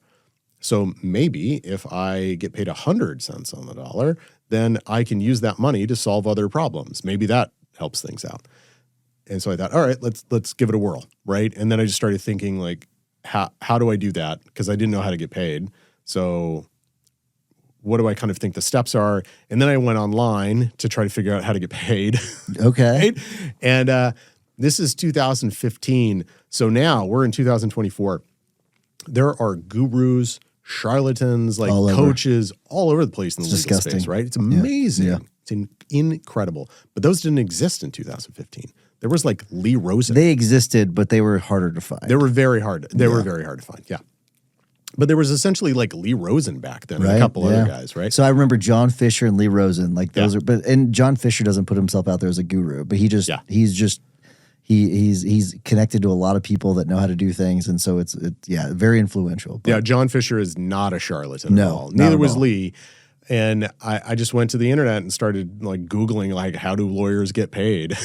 So maybe if I get paid 100 cents on the dollar, then I can use that money to solve other problems. Maybe that helps things out. And so I thought, all right, let's give it a whirl, right? And then I just started thinking like, how do I do that? Because I didn't know how to get paid. So what do I kind of think the steps are? And then I went online to try to figure out how to get paid. Okay. Right? And this is 2015. So now we're in 2024. There are gurus, charlatans, like coaches all over the place in the legal space, right? It's amazing. Yeah. It's incredible. But those didn't exist in 2015. There was like Lee Rosen. They existed, but they were harder to find. They were very hard. They were very hard to find, yeah. But there was essentially like Lee Rosen back then, and a couple other guys, right? So I remember John Fisher and Lee Rosen, like those are. But and John Fisher doesn't put himself out there as a guru, but he's connected to a lot of people that know how to do things, and so it's very influential. But John Fisher is not a charlatan at all. Neither was Lee. And I just went to the internet and started like Googling like, how do lawyers get paid?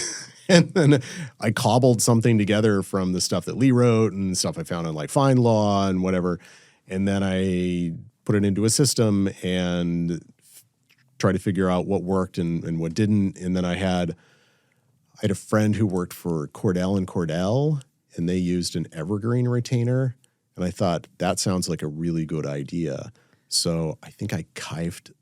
And then I cobbled something together from the stuff that Lee wrote and stuff I found on like FindLaw and whatever. And then I put it into a system and tried to figure out what worked and what didn't. And then I had a friend who worked for Cordell and Cordell, and they used an evergreen retainer. And I thought, that sounds like a really good idea. So I think I cribbed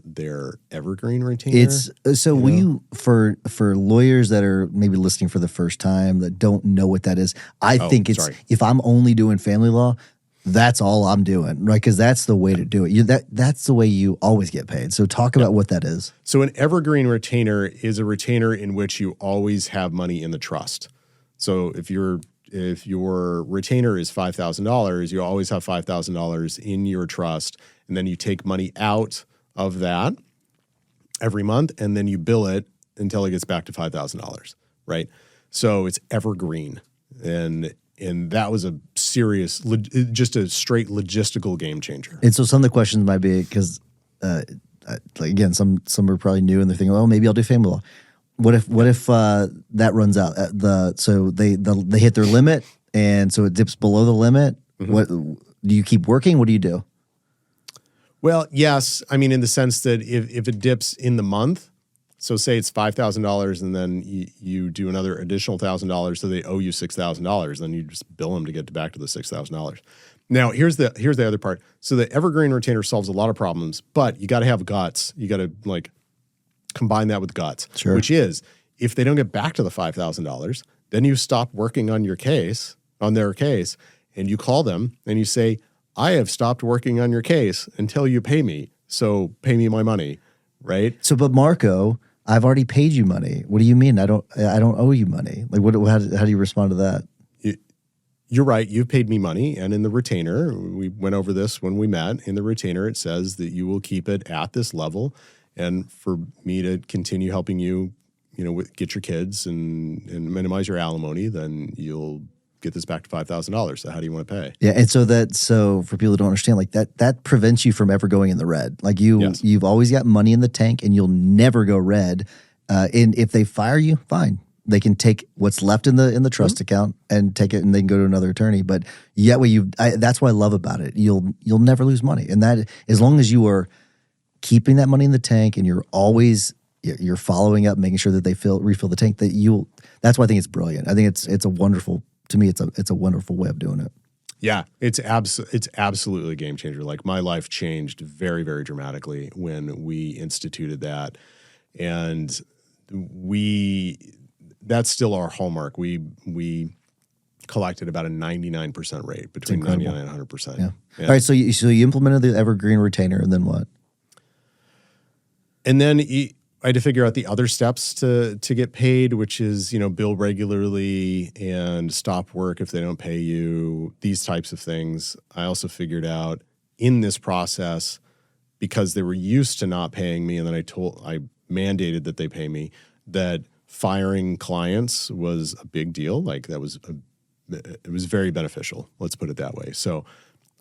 their evergreen retainer. Will you, for lawyers that are maybe listening for the first time that don't know what that is, I think if I'm only doing family law, that's all I'm doing, right? Because that's the way to do it. That's the way you always get paid. So talk about what that is. So an evergreen retainer is a retainer in which you always have money in the trust. So if your retainer is $5,000, you always have $5,000 in your trust, and then you take money out of that every month, and then you bill it until it gets back to $5,000, right? So it's evergreen, and that was a serious, just a straight logistical game changer. And so some of the questions might be, because again, some are probably new and they're thinking, oh, maybe I'll do family law. What if that runs out? So they hit their limit, and so it dips below the limit. Mm-hmm. What do you keep working? What do you do? Well, yes. I mean, in the sense that if it dips in the month, so say it's $5,000 and then you do another additional $1,000, so they owe you $6,000, then you just bill them to get back to the $6,000. Now, here's the other part. So the evergreen retainer solves a lot of problems, but you got to have guts. You got to like combine that with guts, sure. Which is if they don't get back to the $5,000, then you stop working on their case, and you call them and you say, I have stopped working on your case until you pay me. So pay me my money, right? So, but Marco, I've already paid you money. What do you mean? I don't owe you money. Like, how do you respond to that? You're right. You've paid me money. And in the retainer, we went over this when we met. In the retainer, it says that you will keep it at this level. And for me to continue helping you, get your kids and minimize your alimony, then you'll get this back to $5,000. So how do you want to pay? Yeah, and so for people who don't understand, like that prevents you from ever going in the red. Like you've always got money in the tank, and you'll never go red. And if they fire you, fine. They can take what's left in the trust account and take it, and they can go to another attorney. But yet, that's what I love about it. You'll never lose money, and that as long as you are keeping that money in the tank, and you're following up, making sure that they refill the tank. That's why I think it's brilliant. I think it's a wonderful. To me, it's a wonderful way of doing it. Yeah, it's absolutely a game changer. Like my life changed very, very dramatically when we instituted that, and that's still our hallmark. We collected about a 99% rate, between 99 and 100%. Yeah. All right, so you implemented the evergreen retainer, and then what? And then I had to figure out the other steps to get paid, which is, bill regularly and stop work if they don't pay you, these types of things. I also figured out in this process, because they were used to not paying me, and then I mandated that they pay me, that firing clients was a big deal. Like it was very beneficial. Let's put it that way. So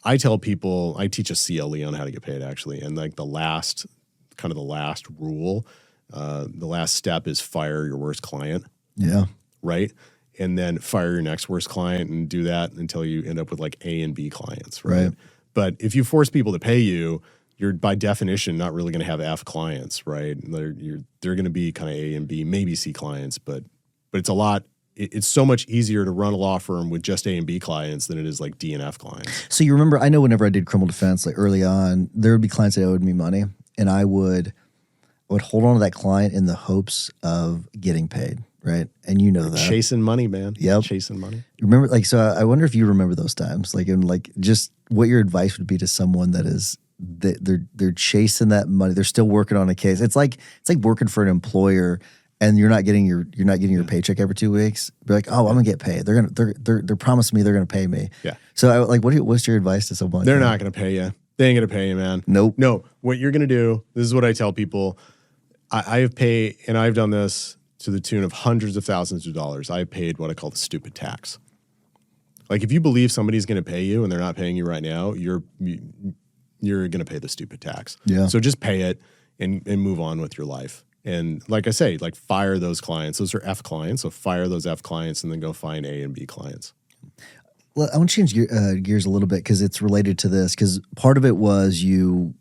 I tell people, I teach a CLE on how to get paid actually. And like the last rule, the last step is fire your worst client. Yeah. Right. And then fire your next worst client, and do that until you end up with like A and B clients. Right. But if you force people to pay you, you're by definition not really going to have F clients, right? They're going to be kind of A and B, maybe C clients, but it's so much easier to run a law firm with just A and B clients than it is like D and F clients. So you remember, I know whenever I did criminal defense, like early on, there would be clients that owed me money, and I would hold on to that client in the hopes of getting paid, right? And you know that. Chasing money, man. Yep. Chasing money. Remember, so I wonder if you remember those times, just what your advice would be to someone that is, they're chasing that money. They're still working on a case. It's like working for an employer, and you're not getting your paycheck every 2 weeks. Be like, oh, I'm gonna get paid. They're promising me they're gonna pay me. Yeah. So what's your advice to someone? They're not gonna pay you. They ain't gonna pay you, man. Nope. No. What you're gonna do? This is what I tell people. I have paid, and I've done this to the tune of hundreds of thousands of dollars. I've paid what I call the stupid tax. Like if you believe somebody's gonna pay you and they're not paying you right now, you're going to pay the stupid tax. Yeah. So just pay it and move on with your life. And like I say, like fire those clients. Those are F clients. So fire those F clients and then go find A and B clients. Well, I want to change gears a little bit because it's related to this. Because part of it was you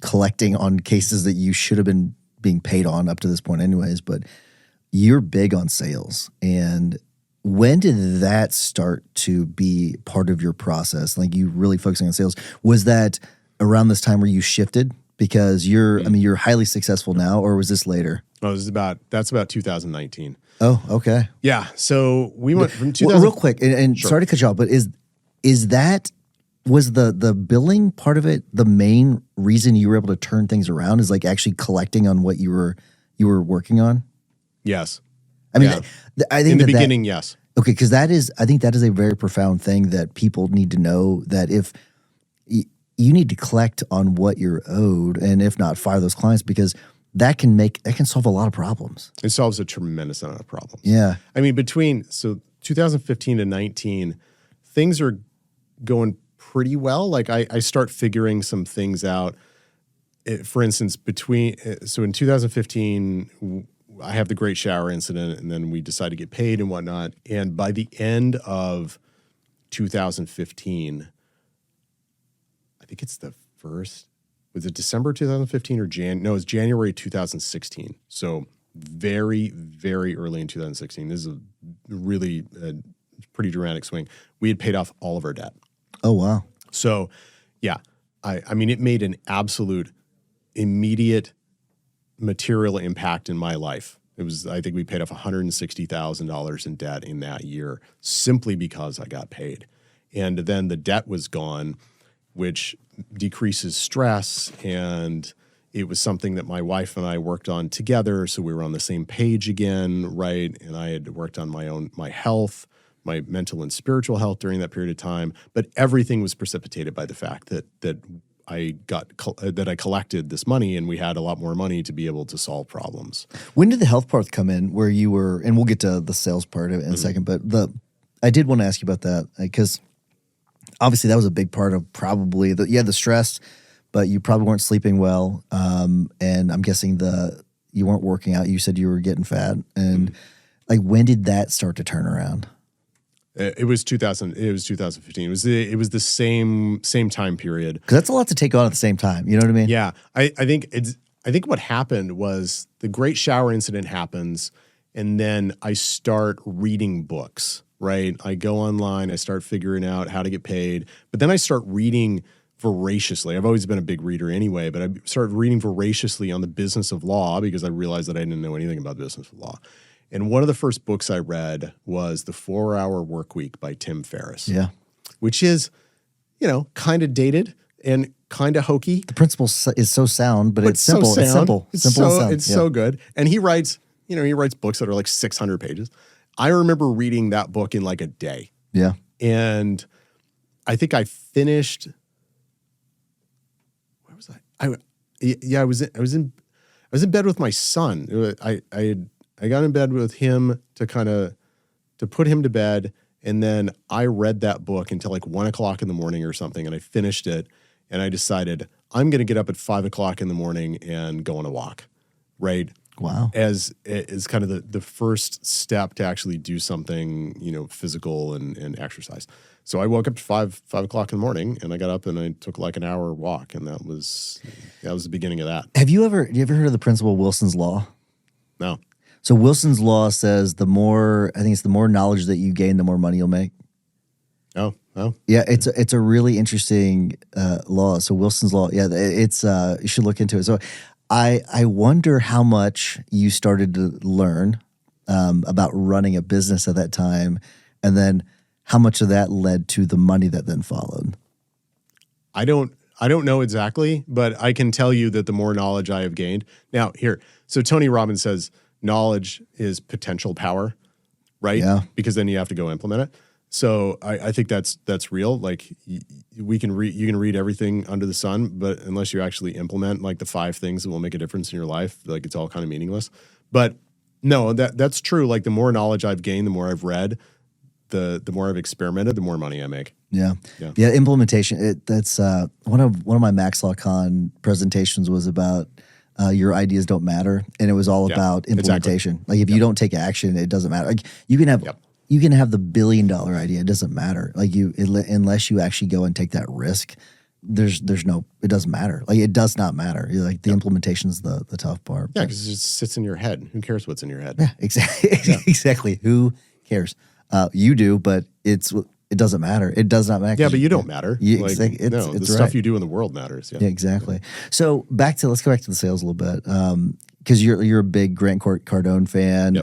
collecting on cases that you should have been being paid on up to this point anyways. But you're big on sales. And when did that start to be part of your process? Like you really focusing on sales? Was that around this time where you shifted because you're highly successful now, or was this later? Oh, that's about 2019. Oh, okay. Yeah. So we went from 2000. Well, real quick, and Sure. sorry to cut you off, but was the billing part of it the main reason you were able to turn things around? Is like actually collecting on what you were working on? Yes. I mean, Yeah. I think in the beginning, yes. Okay, because I think that is a very profound thing that people need to know, that if you need to collect on what you're owed, and if not, fire those clients, because that can solve a lot of problems. It solves a tremendous amount of problems. Yeah. I mean, between 2015 to 19, things are going pretty well. Like I start figuring some things out. For instance, in 2015, I have the Great Shower incident, and then we decide to get paid and whatnot. And by the end of 2015, I think it's the first, was it December 2015 or no, it's January 2016. So very, very early in 2016. This is a really pretty dramatic swing. We had paid off all of our debt. Oh, wow. So yeah, I mean, it made an absolute immediate material impact in my life. I think we paid off $160,000 in debt in that year simply because I got paid. And then the debt was gone, which decreases stress, and it was something that my wife and I worked on together, so we were on the same page again, right? And I had worked on my health, my mental and spiritual health during that period of time, but everything was precipitated by the fact that I collected this money, and we had a lot more money to be able to solve problems. When did the health part come in, where you were, and we'll get to the sales part of it in a second, but I did want to ask you about that because obviously that was a big part of probably the stress, but you probably weren't sleeping well. And I'm guessing you weren't working out. You said you were getting fat. And like, when did that start to turn around? It was 2000. It was 2015. It was the same time period. Because that's a lot to take on at the same time. You know what I mean? Yeah, I think what happened was the Great Shower incident happens, and then I start reading books. Right, I go online. I start figuring out how to get paid, but then I start reading voraciously. I've always been a big reader anyway, but I started reading voraciously on the business of law because I realized that I didn't know anything about the business of law. And one of the first books I read was The 4-Hour Workweek by Tim Ferriss. Yeah. Which is, kind of dated and kind of hokey. The principle is so sound, but it's simple. So sound. It's simple. It's simple so, sound. it's so good. And he writes books that are like 600 pages. I remember reading that book in like a day. Yeah. And I think I finished. Where was I? I was in bed with my son. I got in bed with him to put him to bed, and then I read that book until like 1 o'clock in the morning or something, and I finished it, and I decided I'm going to get up at 5 o'clock in the morning and go on a walk, right? Wow. As kind of the first step to actually do something, physical and exercise. So I woke up at 5 o'clock in the morning, and I got up and I took like an hour walk, and that was the beginning of that. Have you ever heard of the principle of Wilson's Law? No. So Wilson's Law says the more knowledge that you gain, the more money you'll make. Oh. Yeah, it's a really interesting law. So Wilson's Law, yeah, it's you should look into it. So I wonder how much you started to learn about running a business at that time, and then how much of that led to the money that then followed. I don't know exactly, but I can tell you that the more knowledge I have gained. Now, so Tony Robbins says knowledge is potential power, right? Yeah. Because then you have to go implement it. So I think that's real. Like you can read everything under the sun, but unless you actually implement like the 5 things that will make a difference in your life, like it's all kind of meaningless. But no, that's true. Like the more knowledge I've gained, the more I've read, the more I've experimented, the more money I make. Yeah. Implementation. That's one of my Max Law Con presentations was about your ideas don't matter, and it was all about implementation. Exactly. Like if you don't take action, it doesn't matter. Like you can have the $1 billion idea. It doesn't matter. Like unless you actually go and take that risk, it doesn't matter. Like it does not matter. Like the implementation is the tough part. Yeah, because it just sits in your head. Who cares what's in your head? Yeah, exactly. Exactly. Who cares? You do, but it doesn't matter. It does not matter. Yeah, but you don't matter. The stuff you do in the world matters. Yeah, exactly. So let's go back to the sales a little bit. Because you're a big Grant Cardone fan,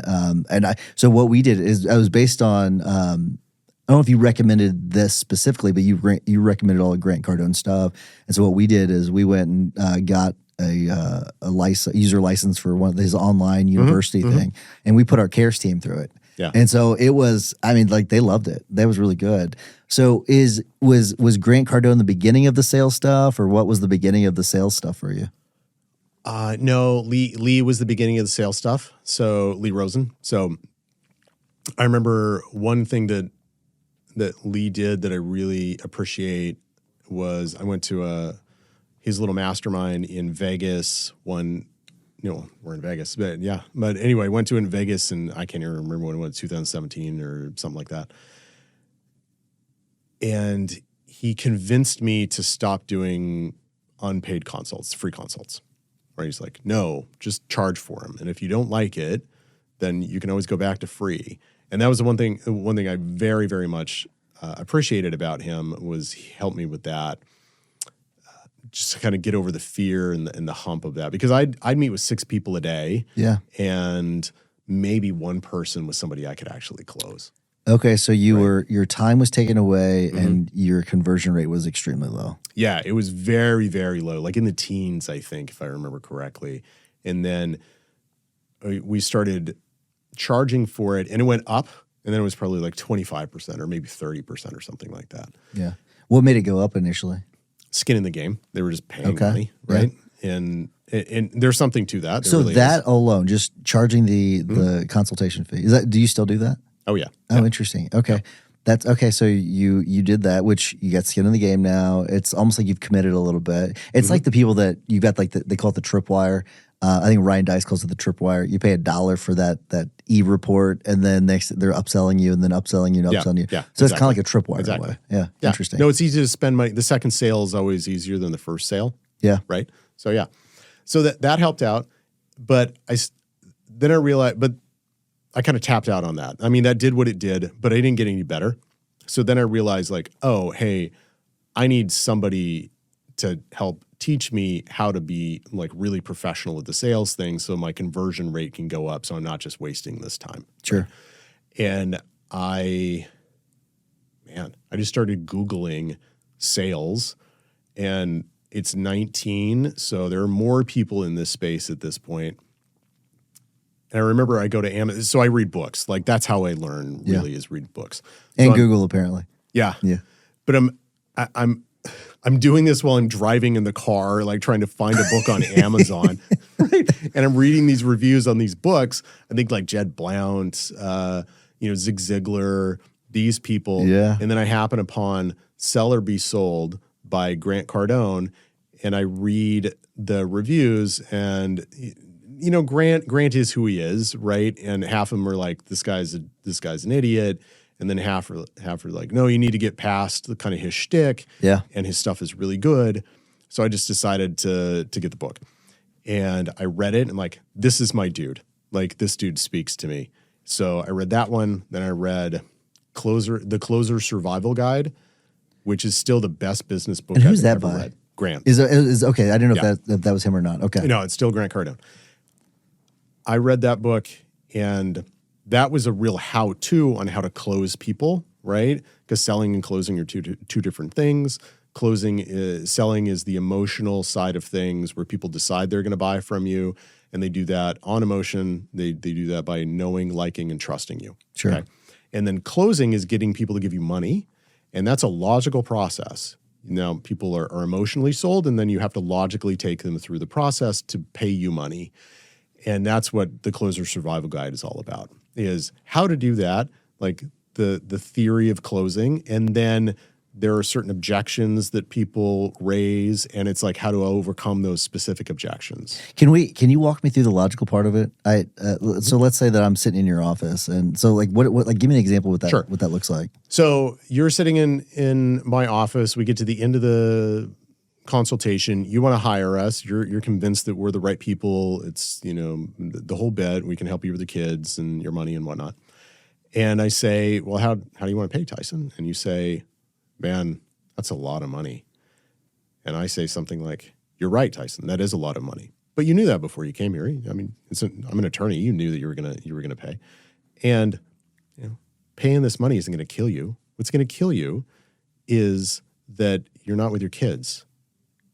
so what we did is I was based on I don't know if you recommended this specifically, but you recommended all the Grant Cardone stuff, and so what we did is we went and got a user license for one of his online university thing, and we put our CARES team through it. Yeah, and so it was. I mean, like they loved it. That was really good. So was Grant Cardone the beginning of the sales stuff, or what was the beginning of the sales stuff for you? No, Lee was the beginning of the sales stuff. So Lee Rosen. So I remember one thing that Lee did that I really appreciate was I went to his little mastermind in Vegas. We're in Vegas, but yeah. But anyway, went to in Vegas, and I can't even remember when it was, 2017 or something like that. And he convinced me to stop doing unpaid consults, free consults. Right? He's like, no, just charge for them. And if you don't like it, then you can always go back to free. And that was the one thing I very, very much appreciated about him was he helped me with that. Just to kind of get over the fear and the hump of that. Because I'd meet with 6 people a day. Yeah. And maybe one person was somebody I could actually close. Okay, so your time was taken away and your conversion rate was extremely low. Yeah, it was very, very low, like in the teens, I think, if I remember correctly. And then we started charging for it, and it went up, and then it was probably like 25% or maybe 30% or something like that. Yeah. What made it go up initially? Skin in the game. They were just paying money, right? Yeah. And there's something to that. So really that alone, just charging the consultation fee, do you still do that? Oh, yeah. Oh, interesting. Okay. That's okay. So you did that, which you got skin in the game now. It's almost like you've committed a little bit. It's like the people that you got like they call it the tripwire. I think Ryan Dice calls it the tripwire. You pay $1 for that e-report, and then next they're upselling you, and then upselling you, and upselling you. Yeah, so it's kind of like a tripwire in a way. Yeah, interesting. No, it's easy to spend money. The second sale is always easier than the first sale. Yeah, right. So so that helped out, but then I realized, but I kind of tapped out on that. I mean, that did what it did, but I didn't get any better. So then I realized, like, oh, hey, I need somebody to help teach me how to be like really professional with the sales thing, so my conversion rate can go up, so I'm not just wasting this time. Sure. Right? And I just started Googling sales, and it's 19, so there are more people in this space at this point. And I remember I go to Amazon, so I read books. Like, that's how I learn, really, is read books. And so Google, apparently. Yeah. Yeah. But I'm doing this while I'm driving in the car, like trying to find a book on Amazon, right? And I'm reading these reviews on these books. I think like Jed Blount, Zig Ziglar, these people. Yeah. And then I happen upon Sell or Be Sold by Grant Cardone, and I read the reviews, and Grant is who he is, right? And half of them are like, this guy's an idiot. And then half are like, no, you need to get past the kind of his shtick. Yeah. And his stuff is really good. So I just decided to get the book. And I read it, and like, this is my dude. Like, this dude speaks to me. So I read that one. Then I read The Closer Survival Guide, which is still the best business book And who's I've that ever by? read. Grant. Is okay. I didn't know if that was him or not. Okay. No, it's still Grant Cardone. I read that book, and that was a real how-to on how to close people, right? Because selling and closing are two different things. Selling is the emotional side of things, where people decide they're going to buy from you, and they do that on emotion. They do that by knowing, liking, and trusting you. Sure. Okay? And then closing is getting people to give you money, and that's a logical process. Now, people are emotionally sold, and then you have to logically take them through the process to pay you money. And that's what the Closer Survival Guide is all about, is how to do that, like the theory of closing. And then there are certain objections that people raise, and it's like how to overcome those specific objections. Can you walk me through the logical part of it? So let's say that I'm sitting in your office, and so like what like give me an example what that looks like. So you're sitting in my office. We get to the end of the consultation. You want to hire us. You're convinced that we're the right people. It's, the whole bit. We can help you with the kids and your money and whatnot. And I say, well, how do you want to pay, Tyson? And you say, man, that's a lot of money. And I say something like, you're right, Tyson. That is a lot of money. But you knew that before you came here. I mean, I'm an attorney. You knew that you were gonna pay. And paying this money isn't going to kill you. What's going to kill you is that you're not with your kids,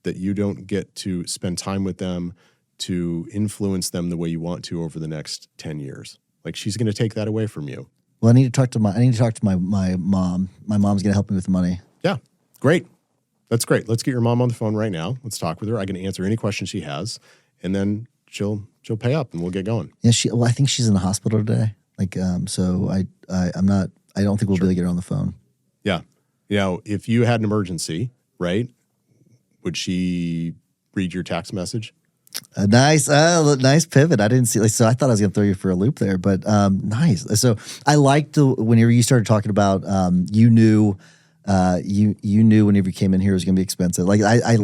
that you don't get to spend time with them, to influence them the way you want to over the next 10 years. Like, she's going to take that away from you. Well, I need to talk to my mom. My mom's going to help me with the money. Yeah, great. That's great. Let's get your mom on the phone right now. Let's talk with her. I can answer any questions she has, and then she'll pay up, and we'll get going. Yeah, I think she's in the hospital today. Like, so I don't think we'll be able to get her on the phone. Yeah. If you had an emergency, right, would she read your text message? Nice pivot. I didn't see. So I thought I was going to throw you for a loop there, but nice. So I liked whenever you started talking about you knew whenever you came in here it was going to be expensive. Like I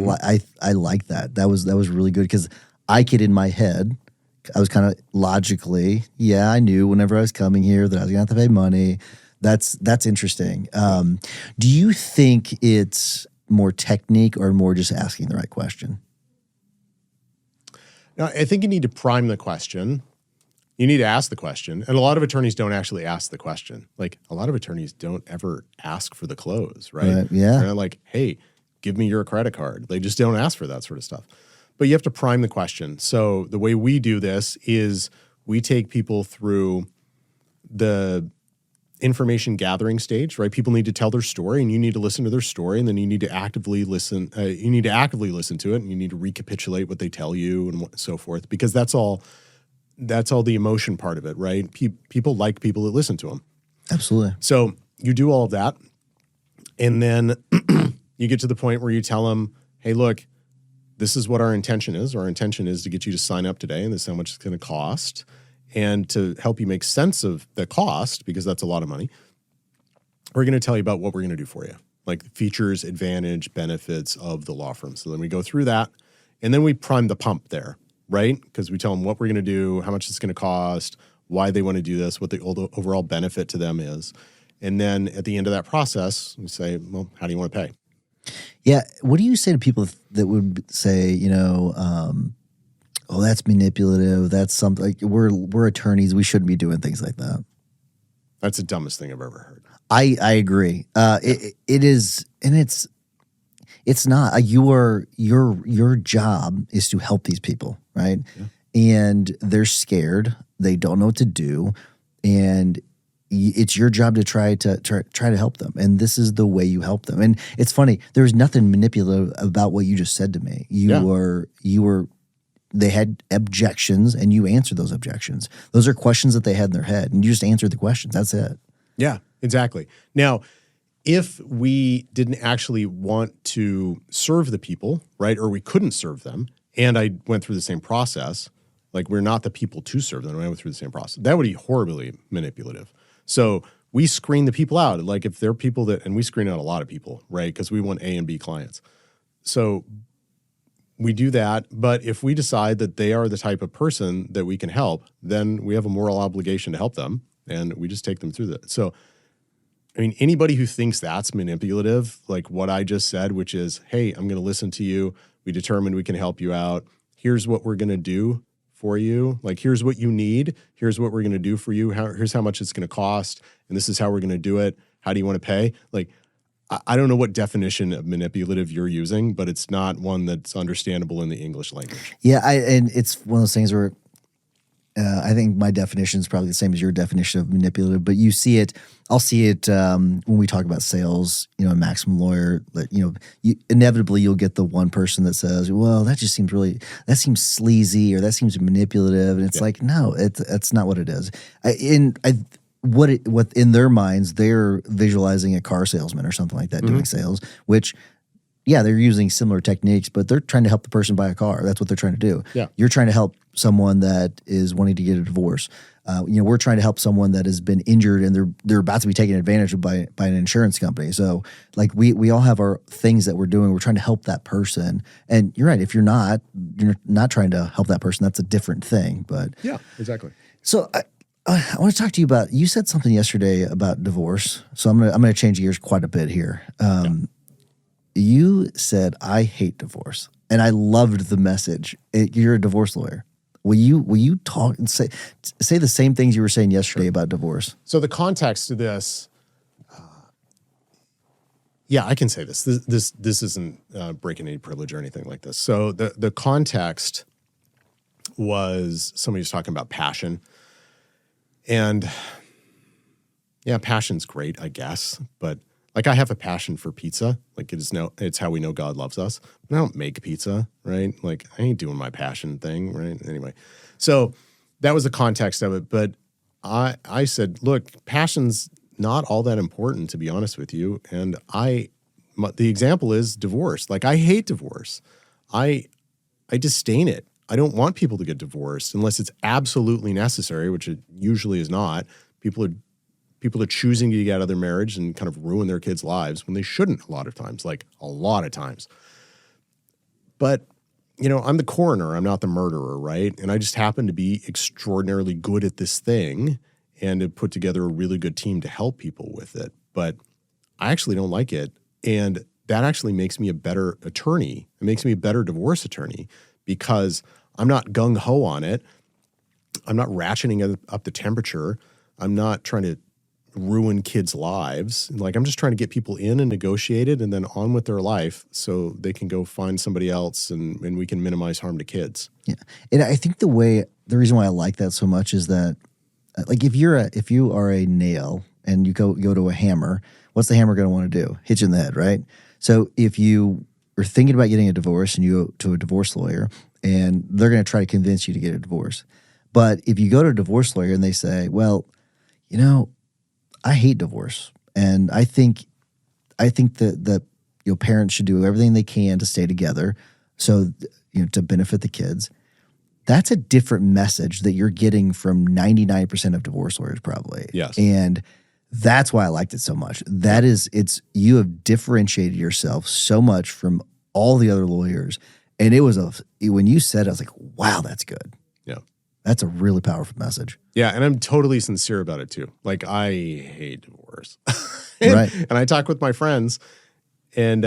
like that. That was really good, because I could, in my head, I was kind of logically, I knew whenever I was coming here that I was going to have to pay money. That's interesting. Do you think it's more technique or more just asking the right question? Now, I think you need to prime the question. You need to ask the question. And a lot of attorneys don't actually ask the question. Like, a lot of attorneys don't ever ask for the close, right? Yeah. They're not like, hey, give me your credit card. They just don't ask for that sort of stuff. But you have to prime the question. So the way we do this is we take people through the information gathering stage, right? People need to tell their story, and you need to listen to their story, and then you need to actively listen. You need to actively listen to it, and you need to recapitulate what they tell you and so forth, because that's all the emotion part of it, right? People like people that listen to them. Absolutely. So you do all of that, and then you get to the point where you tell them, hey, look, this is what our intention is. Our intention is to get you to sign up today, and this is how much it's going to cost. And to help you make sense of the cost, because that's a lot of money, we're going to tell you about what we're going to do for you, like features, advantage, benefits of the law firm. So then we go through that, and then we prime the pump there, right? Because we tell them what we're going to do, how much it's going to cost, why they want to do this, what the overall benefit to them is. And then at the end of that process, we say, well, how do you want to pay? Yeah. What do you say to people that would say, oh, that's manipulative. That's something like we're attorneys. We shouldn't be doing things like that. That's the dumbest thing I've ever heard. I agree. It is, and it's not. Your job is to help these people, right? Yeah. And they're scared. They don't know what to do, and it's your job to try to help them. And this is the way you help them. And it's funny. There's nothing manipulative about what you just said to me. They had objections, and you answered those objections. Those are questions that they had in their head, and you just answered the questions. That's it. Yeah, exactly. Now, if we didn't actually want to serve the people, right, or we couldn't serve them, and I went through the same process, like we're not the people to serve them, I went through the same process, that would be horribly manipulative. So we screen the people out. Like if they're people that, and we screen out a lot of people, right, because we want A and B clients. So we do that, but if we decide that they are the type of person that we can help, then we have a moral obligation to help them, and we just take them through that. So, I mean, anybody who thinks that's manipulative, like what I just said, which is, hey, I'm going to listen to you. We determined we can help you out. Here's what we're going to do for you. Like, here's what you need. Here's what we're going to do for you. Here's how much it's going to cost, and this is how we're going to do it. How do you want to pay? Like, I don't know what definition of manipulative you're using, but it's not one that's understandable in the English language. Yeah, and it's one of those things where I think my definition is probably the same as your definition of manipulative, but you see it, I'll see it when we talk about sales, a Maximum Lawyer, inevitably you'll get the one person that says, well, that seems sleazy or that seems manipulative. And it's like, no, that's not what it is. What in their minds, they're visualizing a car salesman or something like that doing sales, which, yeah, they're using similar techniques, but they're trying to help the person buy a car. That's what they're trying to do. Yeah. You're trying to help someone that is wanting to get a divorce. We're trying to help someone that has been injured and they're about to be taken advantage of by an insurance company. So like we all have our things that we're doing. We're trying to help that person. And you're right. If you're not trying to help that person, that's a different thing. But yeah, exactly. So I want to talk to you about, you said something yesterday about divorce. So I'm gonna change gears quite a bit here. You said, I hate divorce. And I loved the message. You're a divorce lawyer. Will you talk and say the same things you were saying yesterday about divorce? So the context to this, I can say this. This isn't breaking any privilege or anything like this. So the context was somebody was talking about passion. And yeah, passion's great, I guess. But like I have a passion for pizza. Like it's how we know God loves us. But I don't make pizza, right? Like I ain't doing my passion thing, right? Anyway, so that was the context of it. But I said, look, passion's not all that important, to be honest with you. And the example is divorce. Like I hate divorce. I disdain it. I don't want people to get divorced unless it's absolutely necessary, which it usually is not. People are choosing to get out of their marriage and kind of ruin their kids' lives when they shouldn't a lot of times. But, I'm the coroner. I'm not the murderer, right? And I just happen to be extraordinarily good at this thing and to put together a really good team to help people with it. But I actually don't like it. And that actually makes me a better attorney. It makes me a better divorce attorney because I'm not gung-ho on it. I'm not ratcheting up the temperature. I'm not trying to ruin kids' lives. Like I'm just trying to get people in and negotiated and then on with their life so they can go find somebody else and we can minimize harm to kids. Yeah. And I think the reason why I like that so much is that like if you are a nail and you go to a hammer, what's the hammer going to want to do? Hit you in the head, right? So if you are thinking about getting a divorce and you go to a divorce lawyer and they're going to try to convince you to get a divorce. But if you go to a divorce lawyer and they say, well, I hate divorce And I think that parents should do everything they can to stay together, so to benefit the kids. That's a different message that you're getting from 99% of divorce lawyers, probably. Yes. And that's why I liked it so much. You have differentiated yourself so much from all the other lawyers. And it was when you said it, I was like, wow, that's good. Yeah. That's a really powerful message. Yeah. And I'm totally sincere about it too. Like, I hate divorce. Right. And I talk with my friends, and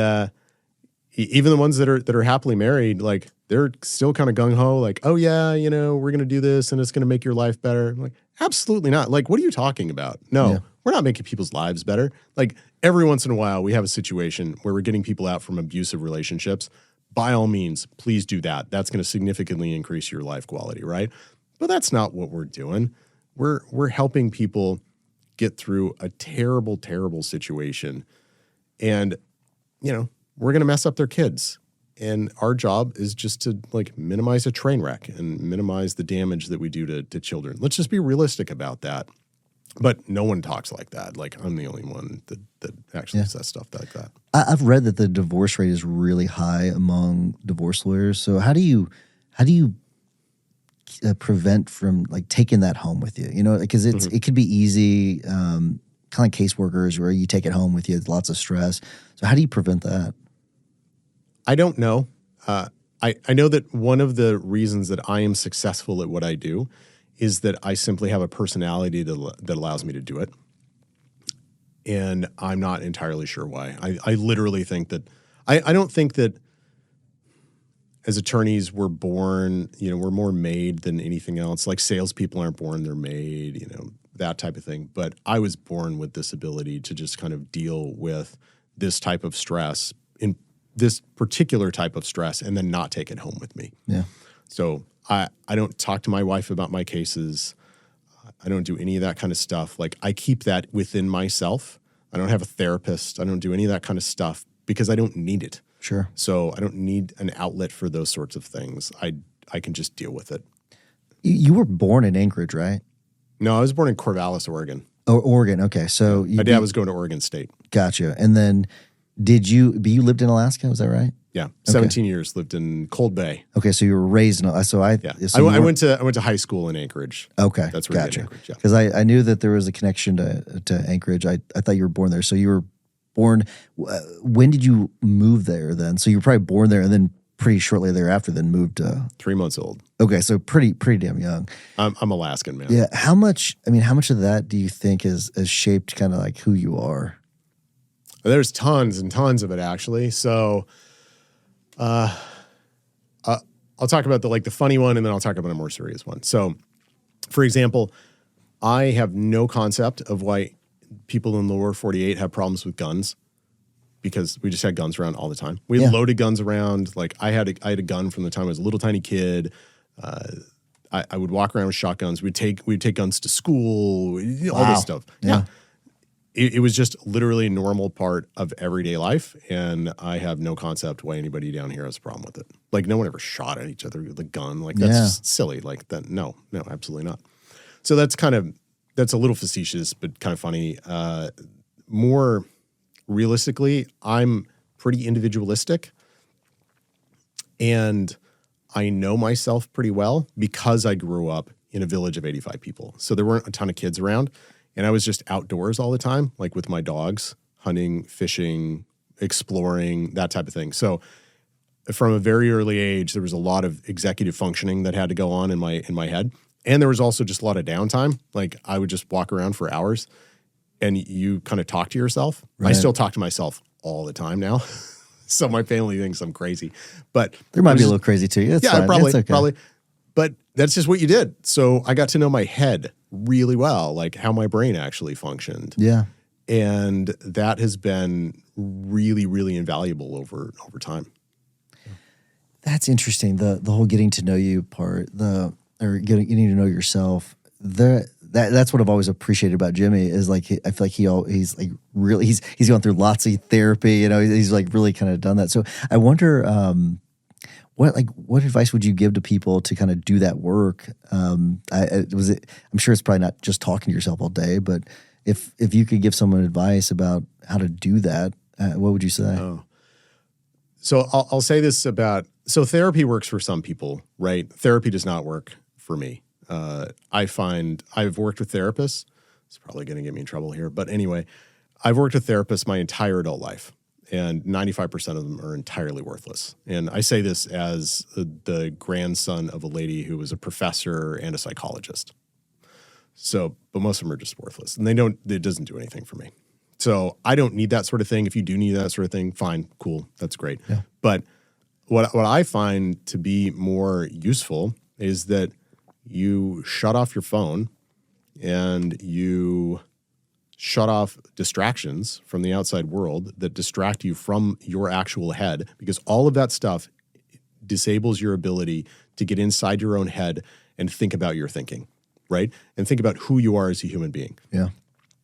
even the ones that are happily married, like, they're still kind of gung-ho, like, oh yeah, we're going to do this and it's going to make your life better. I'm like, absolutely not. Like, what are you talking about? No, we're not making people's lives better. Like, every once in a while we have a situation where we're getting people out from abusive relationships. By all means, please do that. That's going to significantly increase your life quality, right? But that's not what we're doing. We're helping people get through a terrible, terrible situation. And, we're going to mess up their kids. And our job is just to, like, minimize a train wreck and minimize the damage that we do to children. Let's just be realistic about that. But no one talks like that. Like, I'm the only one that actually says stuff like that. I've read that the divorce rate is really high among divorce lawyers. So how do you prevent from, like, taking that home with you? Because it could be easy, kind of like caseworkers, where you take it home with you. It's lots of stress. So how do you prevent that? I don't know. I know that one of the reasons that I am successful at what I do is that I simply have a personality that allows me to do it. And I'm not entirely sure why. I literally think that I don't think that as attorneys we're born, we're more made than anything else. Like, salespeople aren't born, they're made, that type of thing. But I was born with this ability to just kind of deal with this type of stress, in this particular type of stress, and then not take it home with me. Yeah. So I don't talk to my wife about my cases. I don't do any of that kind of stuff. Like, I keep that within myself. I don't have a therapist. I don't do any of that kind of stuff because I don't need it. Sure. So I don't need an outlet for those sorts of things. I can just deal with it. You were born in Anchorage, right? No, I was born in Corvallis, Oregon. Oh, Oregon. Okay. So my dad was going to Oregon State. Gotcha. And then you lived in Alaska? Was that right? Yeah. 17 years, lived in Cold Bay. Okay. So you were raised in, I went to high school in Anchorage. Okay. That's where gotcha. Anchorage. Yeah. Because I knew that there was a connection to Anchorage. I thought you were born there. So you were born, when did you move there then? So you were probably born there and then pretty shortly thereafter then moved to 3 months old. Okay. So pretty damn young. I'm Alaskan, man. Yeah. How much of that do you think has shaped kind of like who you are? There's tons and tons of it, actually. So I'll talk about the funny one, and then I'll talk about a more serious one. So, for example, I have no concept of why people in the lower 48 have problems with guns, because we just had guns around all the time. We had loaded guns around. Like, I had a gun from the time I was a little tiny kid. I would walk around with shotguns. We'd take guns to school. All this stuff. Yeah. It was just literally a normal part of everyday life, and I have no concept why anybody down here has a problem with it. Like, no one ever shot at each other with a gun. Like, that's just silly. Like, that, no, absolutely not. So that's a little facetious, but kind of funny. More realistically, I'm pretty individualistic, and I know myself pretty well because I grew up in a village of 85 people. So there weren't a ton of kids around. And I was just outdoors all the time, like with my dogs, hunting, fishing, exploring, that type of thing. So from a very early age, there was a lot of executive functioning that had to go on in my head. And there was also just a lot of downtime. Like, I would just walk around for hours and you kind of talk to yourself. Right. I still talk to myself all the time now. So my family thinks I'm crazy. But there might be a little crazy to you. It's fine. Probably. But that's just what you did. So I got to know my head really well, like how my brain actually functioned. Yeah. And that has been really, really invaluable over time. That's interesting. The whole getting to know you part, getting to know yourself. That's what I've always appreciated about Jimmy is, like, I feel like he's like really he's gone through lots of therapy. He's like really kind of done that. So I wonder, what advice would you give to people to kind of do that work? I'm sure it's probably not just talking to yourself all day, but if you could give someone advice about how to do that, what would you say? Oh. So I'll say this so therapy works for some people, right? Therapy does not work for me. I find I've worked with therapists. It's probably going to get me in trouble here. But anyway, I've worked with therapists my entire adult life, and 95% of them are entirely worthless. And I say this as the grandson of a lady who was a professor and a psychologist. So, but most of them are just worthless, and it doesn't do anything for me. So I don't need that sort of thing. If you do need that sort of thing, fine, cool, that's great. Yeah. But what I find to be more useful is that you shut off your phone and you shut off distractions from the outside world that distract you from your actual head, because all of that stuff disables your ability to get inside your own head and think about your thinking, right? And think about who you are as a human being. Yeah.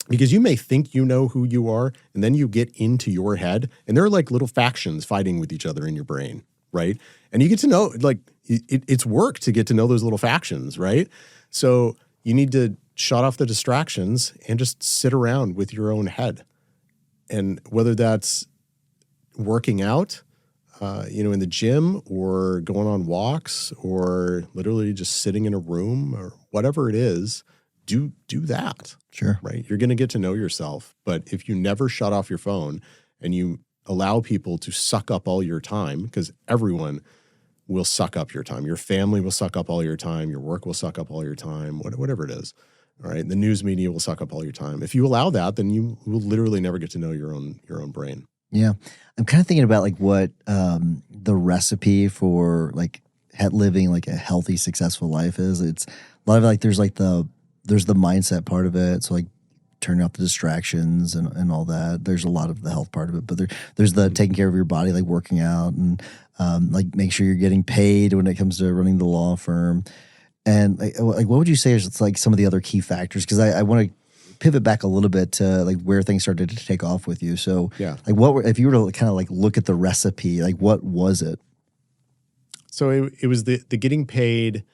Because you may think you know who you are, and then you get into your head, and there are like little factions fighting with each other in your brain, right? And you get to know, like, it's work to get to know those little factions, right? So you need to shut off the distractions and just sit around with your own head. And whether that's working out, in the gym, or going on walks, or literally just sitting in a room, or whatever it is, do that. Sure. Right? You're going to get to know yourself. But if you never shut off your phone and you allow people to suck up all your time, because everyone will suck up your time. Your family will suck up all your time. Your work will suck up all your time, whatever it is. All right. The news media will suck up all your time. If you allow that, then you will literally never get to know your own brain. Yeah. I'm kind of thinking about like what the recipe for like living like a healthy, successful life is. It's a lot of like there's the mindset part of it. So like turning off the distractions and all that. There's a lot of the health part of it, but there's the taking care of your body, like working out and like make sure you're getting paid when it comes to running the law firm. And like what would you say is like some of the other key factors? Because I want to pivot back a little bit to like where things started to take off with you. So yeah, like if you were to kind of like look at the recipe, like what was it? So it was the getting paid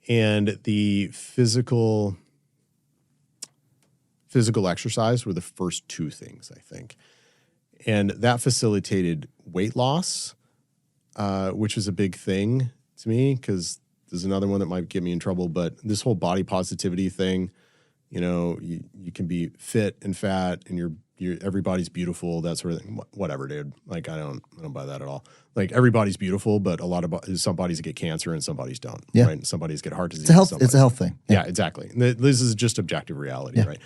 and the physical exercise were the first two things, I think. And that facilitated weight loss, which was a big thing to me, because there's another one that might get me in trouble, but this whole body positivity thing, you can be fit and fat and everybody's beautiful, that sort of thing. Whatever, dude. Like, I don't buy that at all. Like, everybody's beautiful, but some bodies get cancer and some bodies don't. Yeah. Right? And some bodies get heart disease. It's a health thing. Yeah, exactly. This is just objective reality, right?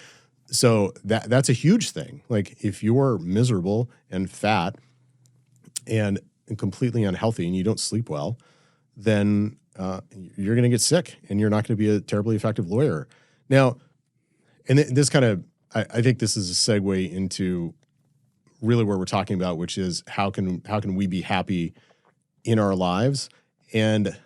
So that's a huge thing. Like, if you're miserable and fat and completely unhealthy and you don't sleep well, then you're going to get sick and you're not going to be a terribly effective lawyer. Now, and this kind of, I think this is a segue into really what we're talking about, which is how can we be happy in our lives? And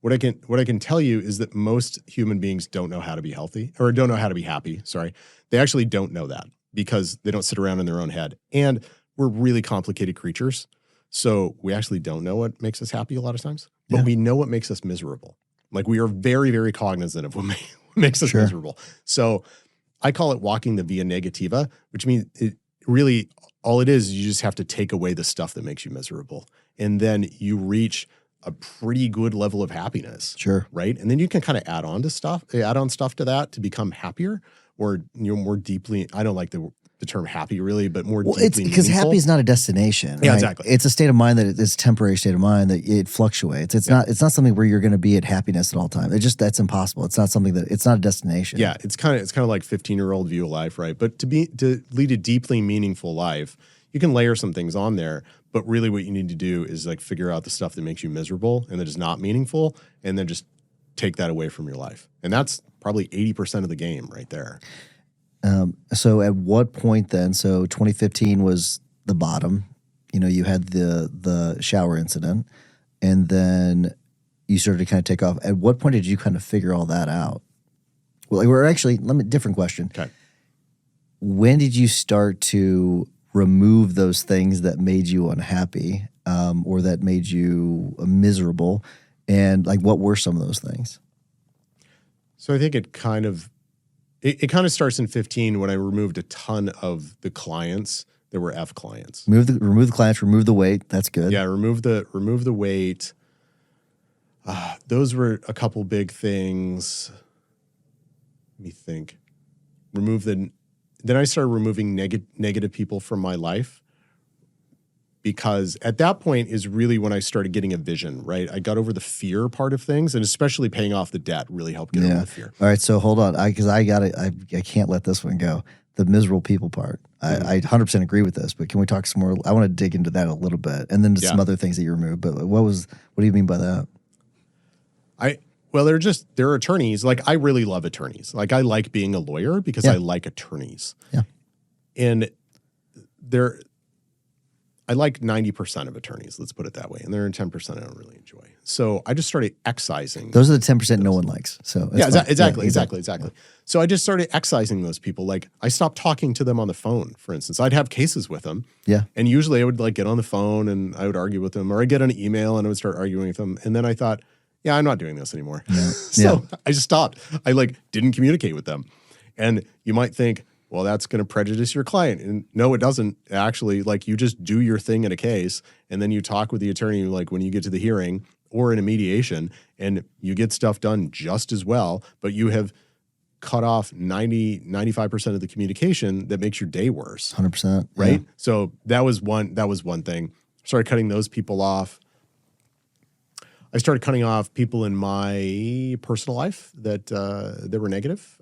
what I can tell you is that most human beings don't know how to be healthy, or don't know how to be happy. Sorry. They actually don't know that because they don't sit around in their own head. And we're really complicated creatures. So we actually don't know what makes us happy a lot of times, but we know what makes us miserable. Like, we are very, very cognizant of what makes us miserable. So I call it walking the via negativa, which means it really, all it is, you just have to take away the stuff that makes you miserable. And then you reach a pretty good level of happiness. Sure. Right. And then you can kind of add on stuff to that to become happier, or more deeply. I don't like the term happy really, but more deeply it's because meaningful. happy is not a destination. Yeah, right? exactly. It's a state of mind it's a temporary state of mind that it fluctuates. It's not something where you're going to be at happiness at all times. That's impossible. It's not something it's not a destination. Yeah, it's kind of like 15-year-old view of life, right? But to lead a deeply meaningful life, you can layer some things on there, but really what you need to do is like figure out the stuff that makes you miserable and that is not meaningful, and then just take that away from your life. And that's probably 80% of the game right there. So at what point then, so 2015 was the bottom, you had the shower incident, and then you started to kind of take off. At what point did you kind of figure all that out? Well, different question. Okay. When did you start to remove those things that made you unhappy, or that made you miserable? And like, what were some of those things? So I think it kind of it kind of starts in 15 when I removed a ton of the clients that were F clients. Remove the clients, remove the weight. That's good. Yeah, remove the weight. Those were a couple big things. Let me think. Then I started removing negative people from my life, because at that point is really when I started getting a vision, right? I got over the fear part of things, and especially paying off the debt really helped get over the fear. All right, so hold on, because I can't let this one go. The miserable people part. I 100% agree with this, but can we talk some more? I want to dig into that a little bit, and then some other things that you removed. But what do you mean by that? Well, they're attorneys. Like, I really love attorneys. Like, I like being a lawyer because I like attorneys. Yeah. And I like 90% of attorneys, let's put it that way. And there are 10% I don't really enjoy. So I just started excising. Those are the 10% no one likes. So exactly. So I just started excising those people. Like, I stopped talking to them on the phone, for instance. I'd have cases with them. Yeah. And usually I would like get on the phone and I would argue with them, or I'd get an email and I would start arguing with them. And then I thought, yeah, I'm not doing this anymore. Yeah. So I just stopped. I didn't communicate with them. And you might think, well, that's going to prejudice your client. And no, it doesn't. Actually, you just do your thing in a case, and then you talk with the attorney when you get to the hearing or in a mediation, and you get stuff done just as well, but you have cut off 95% of the communication that makes your day worse. 100%. Right? Yeah. So that was one thing. Started cutting those people off. I started cutting off people in my personal life that were negative.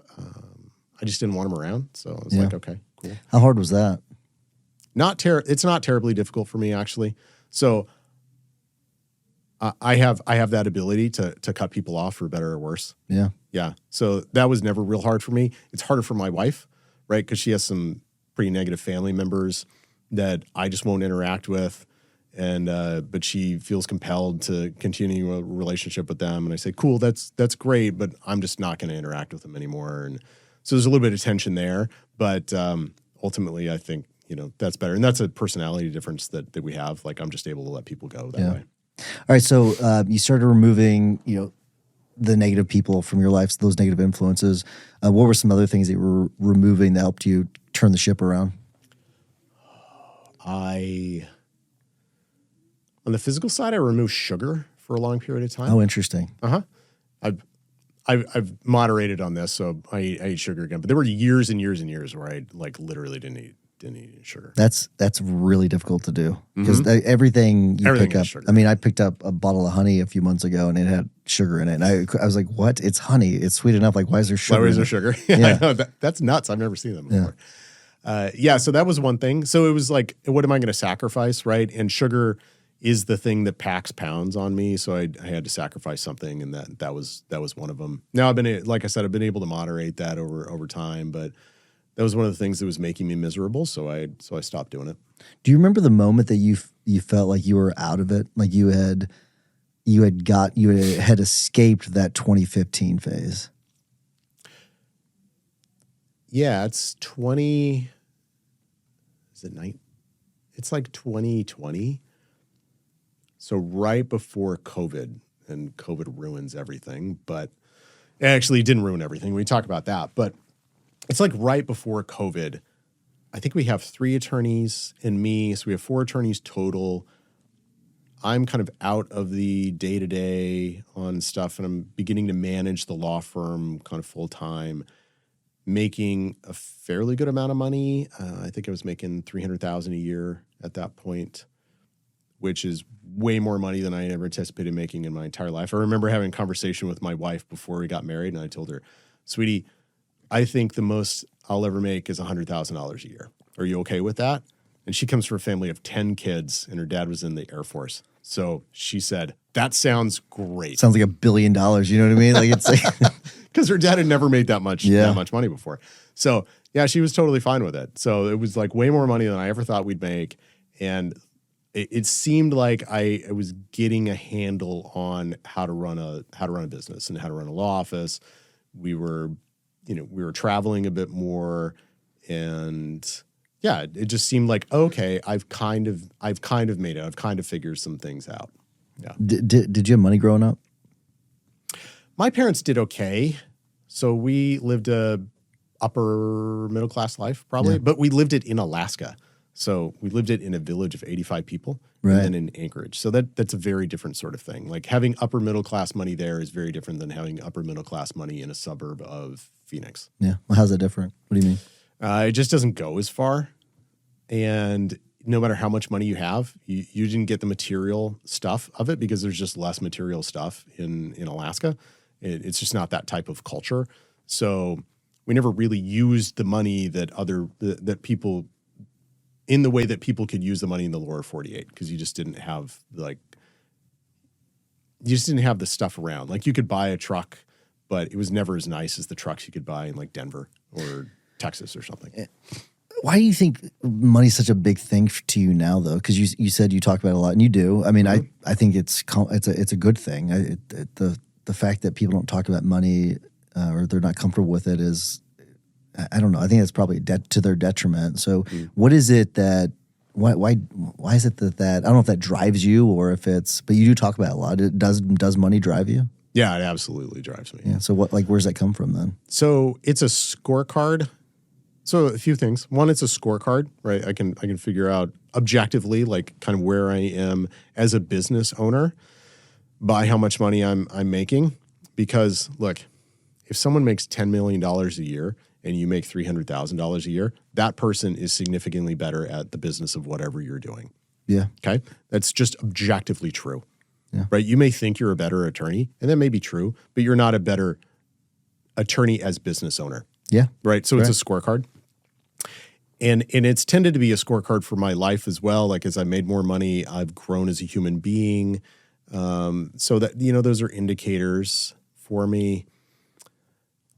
I just didn't want them around. So I was like, okay, cool. How hard was that? It's not terribly difficult for me, actually. So I have that ability to cut people off for better or worse. Yeah. Yeah. So that was never real hard for me. It's harder for my wife, right? Because she has some pretty negative family members that I just won't interact with. And but she feels compelled to continue a relationship with them. And I say, cool, that's great, but I'm just not going to interact with them anymore. And so there's a little bit of tension there, but ultimately I think, that's better. And that's a personality difference that we have. Like, I'm just able to let people go that way. All right. So you started removing, the negative people from your life, those negative influences. What were some other things that you were removing that helped you turn the ship around? On the physical side, I removed sugar for a long period of time. Oh, interesting. I've moderated on this, so I eat sugar again. But there were years and years and years where I literally didn't eat sugar. That's really difficult to do because everything pick up. Sugar. I mean, I picked up a bottle of honey a few months ago and it had sugar in it, and I was like, "What? It's honey. It's sweet enough. Like, why is there sugar? Why is there sugar? Yeah, I know. That's nuts. I've never seen them before. So that was one thing. So it was like, what am I going to sacrifice, right? And sugar is the thing that packs pounds on me. So I had to sacrifice something, and that was one of them. Now I've been able to moderate that over time, but that was one of the things that was making me miserable. So I stopped doing it. Do you remember the moment that you felt like you were out of it? Like you had escaped that 2015 phase? Yeah, it's 20. Is it 9? It's like 2020. So right before COVID, and COVID ruins everything, but it actually didn't ruin everything. We talk about that, but it's like right before COVID. I think we have 3 attorneys and me, so we have 4 attorneys total. I'm kind of out of the day-to-day on stuff, and I'm beginning to manage the law firm kind of full-time, making a fairly good amount of money. I think I was making $300,000 a year at that point, which is way more money than I ever anticipated making in my entire life. I remember having a conversation with my wife before we got married, and I told her, sweetie, I think the most I'll ever make is $100,000 a year. Are you okay with that? And she comes from a family of 10 kids, and her dad was in the Air Force. So she said, that sounds great. Sounds like $1 billion. You know what I mean? Like, it's like because her dad had never made that much money before. So yeah, she was totally fine with it. So it was like way more money than I ever thought we'd make. And it seemed like I was getting a handle on how to run a business and how to run a law office. We were traveling a bit more, and yeah, it just seemed like, okay, I've kind of made it. I've kind of figured some things out. Yeah. Did you have money growing up? My parents did okay. So we lived a upper middle class life, probably. Yeah. But we lived it in Alaska. So we lived it in a village of 85 people Right. and then in Anchorage. So that's a very different sort of thing. Like having upper middle class money there is very different than having upper middle class money in a suburb of Phoenix. Yeah. Well, how's that different? What do you mean? It just doesn't go as far. And no matter how much money you have, you didn't get the material stuff of it because there's just less material stuff in Alaska. It's just not that type of culture. So we never really used the money that people in the way that people could use the money in the lower 48 because you just didn't have the stuff around. Like you could buy a truck, but it was never as nice as the trucks you could buy in like Denver or Texas or something. Why do you think money's such a big thing to you now, though? Because you said you talk about it a lot, and you do. I mean, I think it's a good thing. The fact that people don't talk about money or they're not comfortable with it is, I don't know. I think it's probably to their detriment. So, what is it that why is it that I don't know if that drives you or if it's, but you do talk about it a lot. Does money drive you? Yeah, it absolutely drives me. Yeah. So where's that come from then? So it's a scorecard. So a few things. One, it's a scorecard, right? I can figure out objectively, like kind of where I am as a business owner by how much money I'm making. Because look, if someone makes $10 million a year and you make $300,000 a year, that person is significantly better at the business of whatever you're doing. Yeah. Okay? That's just objectively true. Yeah. Right? You may think you're a better attorney, and that may be true, but you're not a better attorney as business owner. Yeah. Right? So it's a scorecard. And it's tended to be a scorecard for my life as well. Like as I made more money, I've grown as a human being. So that, those are indicators for me.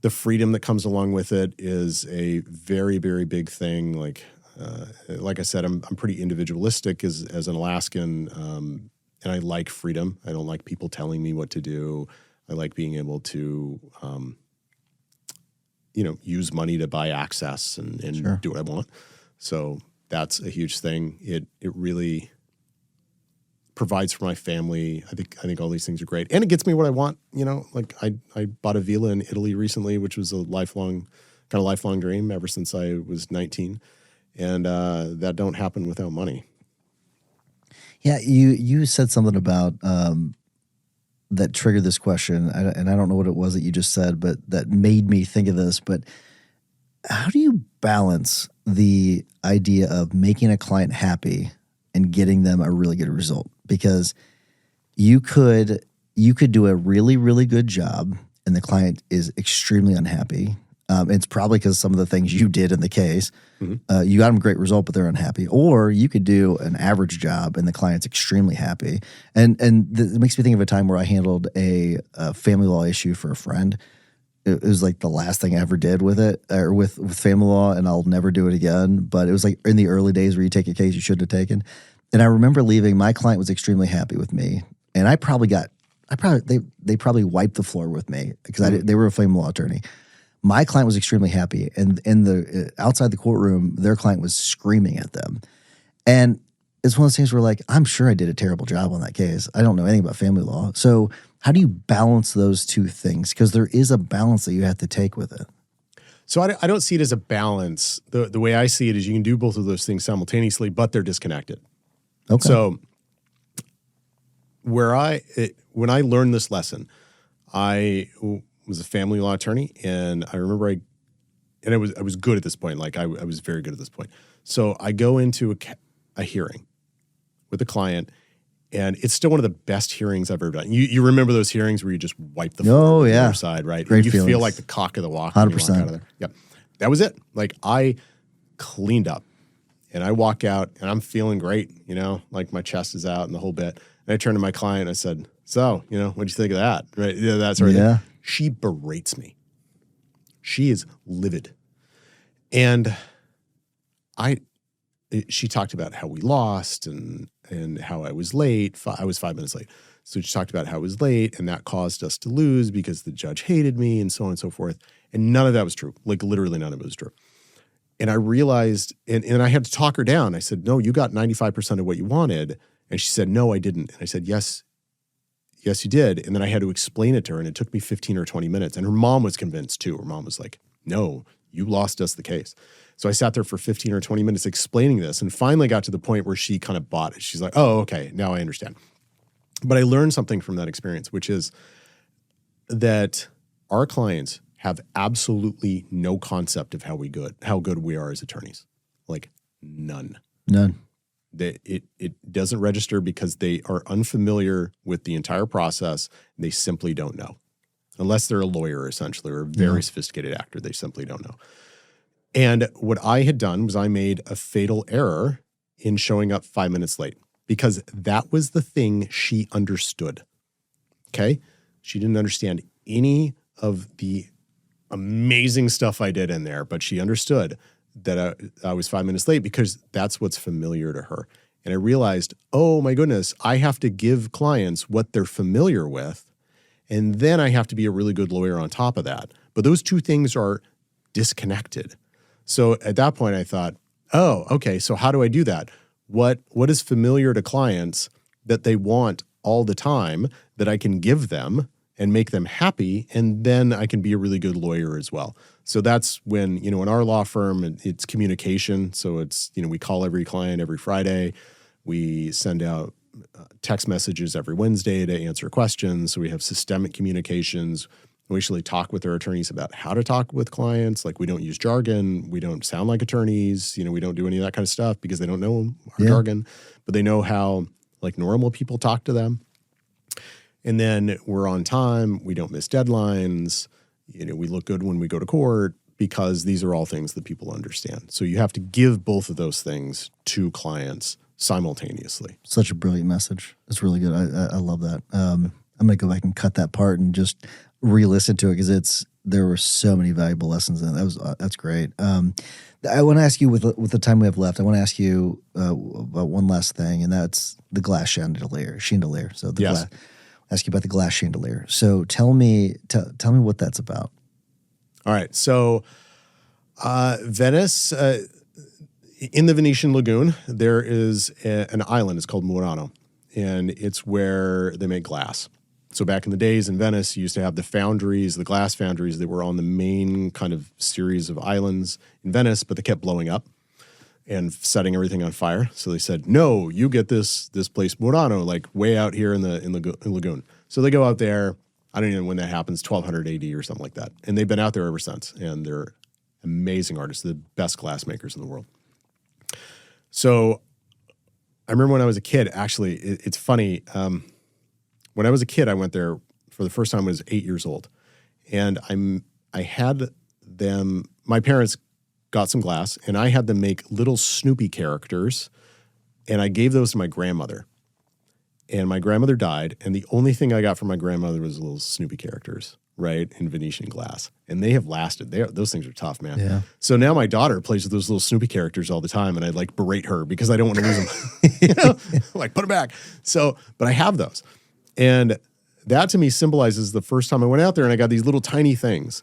The freedom that comes along with it is a very, very big thing. Like I said, I'm pretty individualistic as an Alaskan, and I like freedom. I don't like people telling me what to do. I like being able to, use money to buy access and Sure. do what I want. So that's a huge thing. It really provides for my family. I think all these things are great. And it gets me what I want. Like I bought a villa in Italy recently, which was a lifelong dream ever since I was 19. And that don't happen without money. Yeah, you said something about that triggered this question, and I don't know what it was that you just said, but that made me think of this. But how do you balance the idea of making a client happy and getting them a really good result? Because you could do a really, really good job and the client is extremely unhappy. It's probably because some of the things you did in the case. Mm-hmm. You got them a great result, but they're unhappy. Or you could do an average job and the client's extremely happy. And it makes me think of a time where I handled a family law issue for a friend. It was like the last thing I ever did with it, or with family law, and I'll never do it again. But it was like in the early days where you take a case you shouldn't have taken. And I remember leaving. My client was extremely happy with me, and they probably wiped the floor with me because they were a family law attorney. My client was extremely happy, and in the outside the courtroom, their client was screaming at them. And it's one of those things where, like, I'm sure I did a terrible job on that case. I don't know anything about family law. So how do you balance those two things? Because there is a balance that you have to take with it. So I don't see it as a balance. The way I see it is you can do both of those things simultaneously, but they're disconnected. Okay. So when I learned this lesson, I was a family law attorney, and I remember I was good at this point. Like I was very good at this point. So I go into a hearing with a client, and it's still one of the best hearings I've ever done. You remember those hearings where you just wipe the floor on the other side, right? Great and you feelings. feel like the cock of the walk when you walk out of there. Yep. That was it. Like I cleaned up, and I walk out, and I'm feeling great, like my chest is out and the whole bit. And I turned to my client, and I said, so, what'd you think of that? Right? Yeah, that's right. Yeah. She berates me. She is livid. And she talked about how we lost and how I was late. I was 5 minutes late. So she talked about how I was late, and that caused us to lose because the judge hated me and so on and so forth. And none of that was true. Like literally none of it was true. And I realized, and I had to talk her down. I said, no, you got 95% of what you wanted. And she said, no, I didn't. And I said, yes, you did. And then I had to explain it to her, and it took me 15 or 20 minutes. And her mom was convinced too. Her mom was like, no, you lost us the case. So I sat there for 15 or 20 minutes explaining this and finally got to the point where she kind of bought it. She's like, oh, okay, now I understand. But I learned something from that experience, which is that our clients have absolutely no concept of how good we are as attorneys. Like none. It doesn't register because they are unfamiliar with the entire process. They simply don't know. Unless they're a lawyer, essentially, or a very sophisticated actor, they simply don't know. And what I had done was I made a fatal error in showing up 5 minutes late because that was the thing she understood. Okay? She didn't understand any of the amazing stuff I did in there, but she understood that I was 5 minutes late because that's what's familiar to her. And I realized, oh my goodness, I have to give clients what they're familiar with, and then I have to be a really good lawyer on top of that. But those two things are disconnected. So at that point I thought, oh, okay, so how do I do that? What is familiar to clients that they want all the time that I can give them and make them happy, and then I can be a really good lawyer as well. So that's when, in our law firm, it's communication. So it's, we call every client every Friday. We send out text messages every Wednesday to answer questions. So we have systemic communications. We actually talk with our attorneys about how to talk with clients. Like we don't use jargon. We don't sound like attorneys. We don't do any of that kind of stuff because they don't know our jargon, but they know how like normal people talk to them. And then we're on time. We don't miss deadlines. We look good when we go to court because these are all things that people understand. So you have to give both of those things to clients simultaneously. Such a brilliant message. It's really good. I love that. I'm going to go back and cut that part and just re-listen to it because there were so many valuable lessons in it. That's great. I want to ask you with the time we have left. I want to ask you about one last thing, and that's the glass chandelier. So ask you about the glass chandelier. So tell me what that's about. All right. So Venice, in the Venetian Lagoon, there is an island. It's called Murano, and it's where they make glass. So back in the days in Venice, you used to have the glass foundries that were on the main kind of series of islands in Venice, but they kept blowing up and setting everything on fire. So they said, no, you get this place Murano, like way out here in the lagoon. So they go out there. I don't even know when that happens, 1200 AD or something like that. And they've been out there ever since. And they're amazing artists, the best glass makers in the world. So I remember when I was a kid, actually, it's funny. When I was a kid, I went there for the first time when I was 8 years old. And I had them, my parents got some glass, and I had them make little Snoopy characters, and I gave those to my grandmother. And my grandmother died, and the only thing I got from my grandmother was little Snoopy characters, right, in Venetian glass. And they have lasted. Those things are tough, man. Yeah. So now my daughter plays with those little Snoopy characters all the time, and I like berate her because I don't want to lose them. Like, put them back. So, but I have those. And that to me symbolizes the first time I went out there and I got these little tiny things.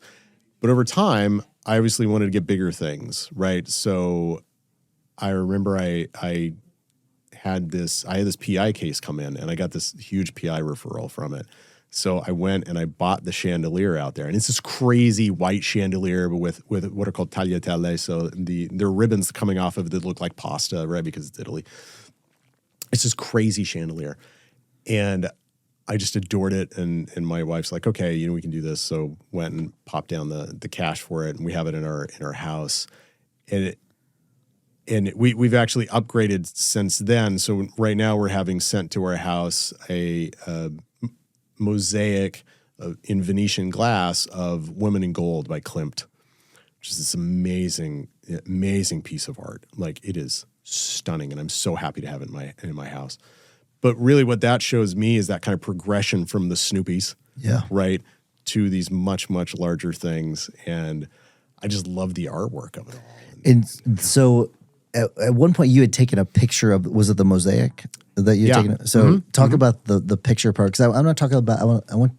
But over time, I obviously wanted to get bigger things, right? So I remember I had this PI case come in, and I got this huge PI referral from it. So I went and I bought the chandelier out there, and it's this crazy white chandelier, but with what are called tagliatelle. So there are ribbons coming off of it that look like pasta, right? Because it's Italy. It's this crazy chandelier, and I just adored it. And my wife's like, okay, we can do this. So went and popped down the cash for it, and we have it in our house, and we've actually upgraded since then. So right now we're having sent to our house a mosaic in Venetian glass of Women in Gold by Klimt, which is this amazing piece of art. Like, it is stunning, and I'm so happy to have it in my house. But really what that shows me is that kind of progression from the Snoopies, right, to these much, much larger things. And I just love the artwork of it all. And so at one point you had taken a picture of, was it the mosaic that you had taken? So talk about the picture part, because I'm not talking about, I want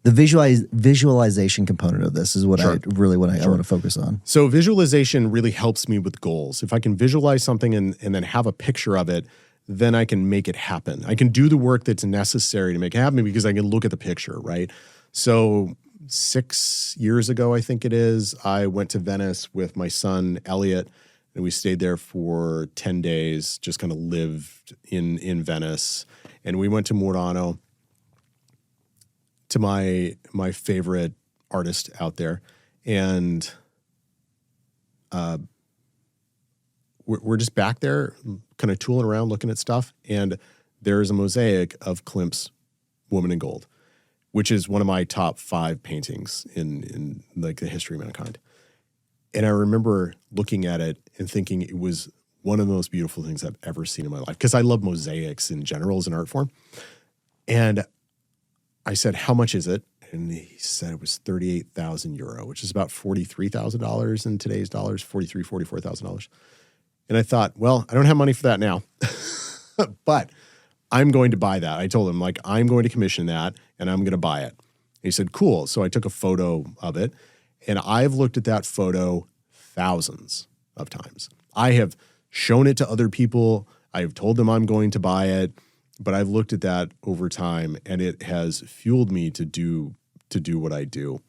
the visualization component of this is what I really want to focus on. So visualization really helps me with goals. If I can visualize something and then have a picture of it, then I can make it happen. I can do the work that's necessary to make it happen because I can look at the picture, right? So 6 years ago, I think it is, I went to Venice with my son, Elliot, and we stayed there for 10 days, just kind of lived in Venice. And we went to Murano, to my favorite artist out there. And we're just back there kind of tooling around, looking at stuff. And there's a mosaic of Klimt's Woman in Gold, which is one of my top 5 paintings in like the history of mankind. And I remember looking at it and thinking it was one of the most beautiful things I've ever seen in my life, because I love mosaics in general as an art form. And I said, how much is it? And he said it was 38,000 euro, which is about $43,000 in today's dollars, $44,000. And I thought, well, I don't have money for that now, but I'm going to buy that. I told him, like, I'm going to commission that and I'm going to buy it. And he said, cool. So I took a photo of it, and I've looked at that photo thousands of times. I have shown it to other people. I have told them I'm going to buy it, but I've looked at that over time, and it has fueled me to do what I do.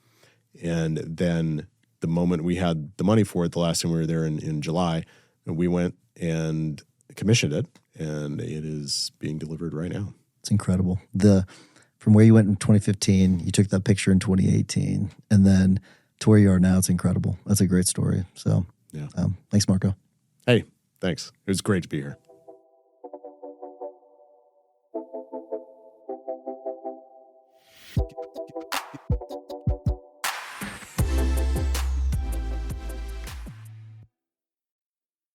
And then the moment we had the money for it, the last time we were there in July, we went and commissioned it, and it is being delivered right now. It's incredible. From where you went in 2015, you took that picture in 2018, and then to where you are now, it's incredible. That's a great story. So, yeah. Thanks, Marco. Hey, thanks. It was great to be here.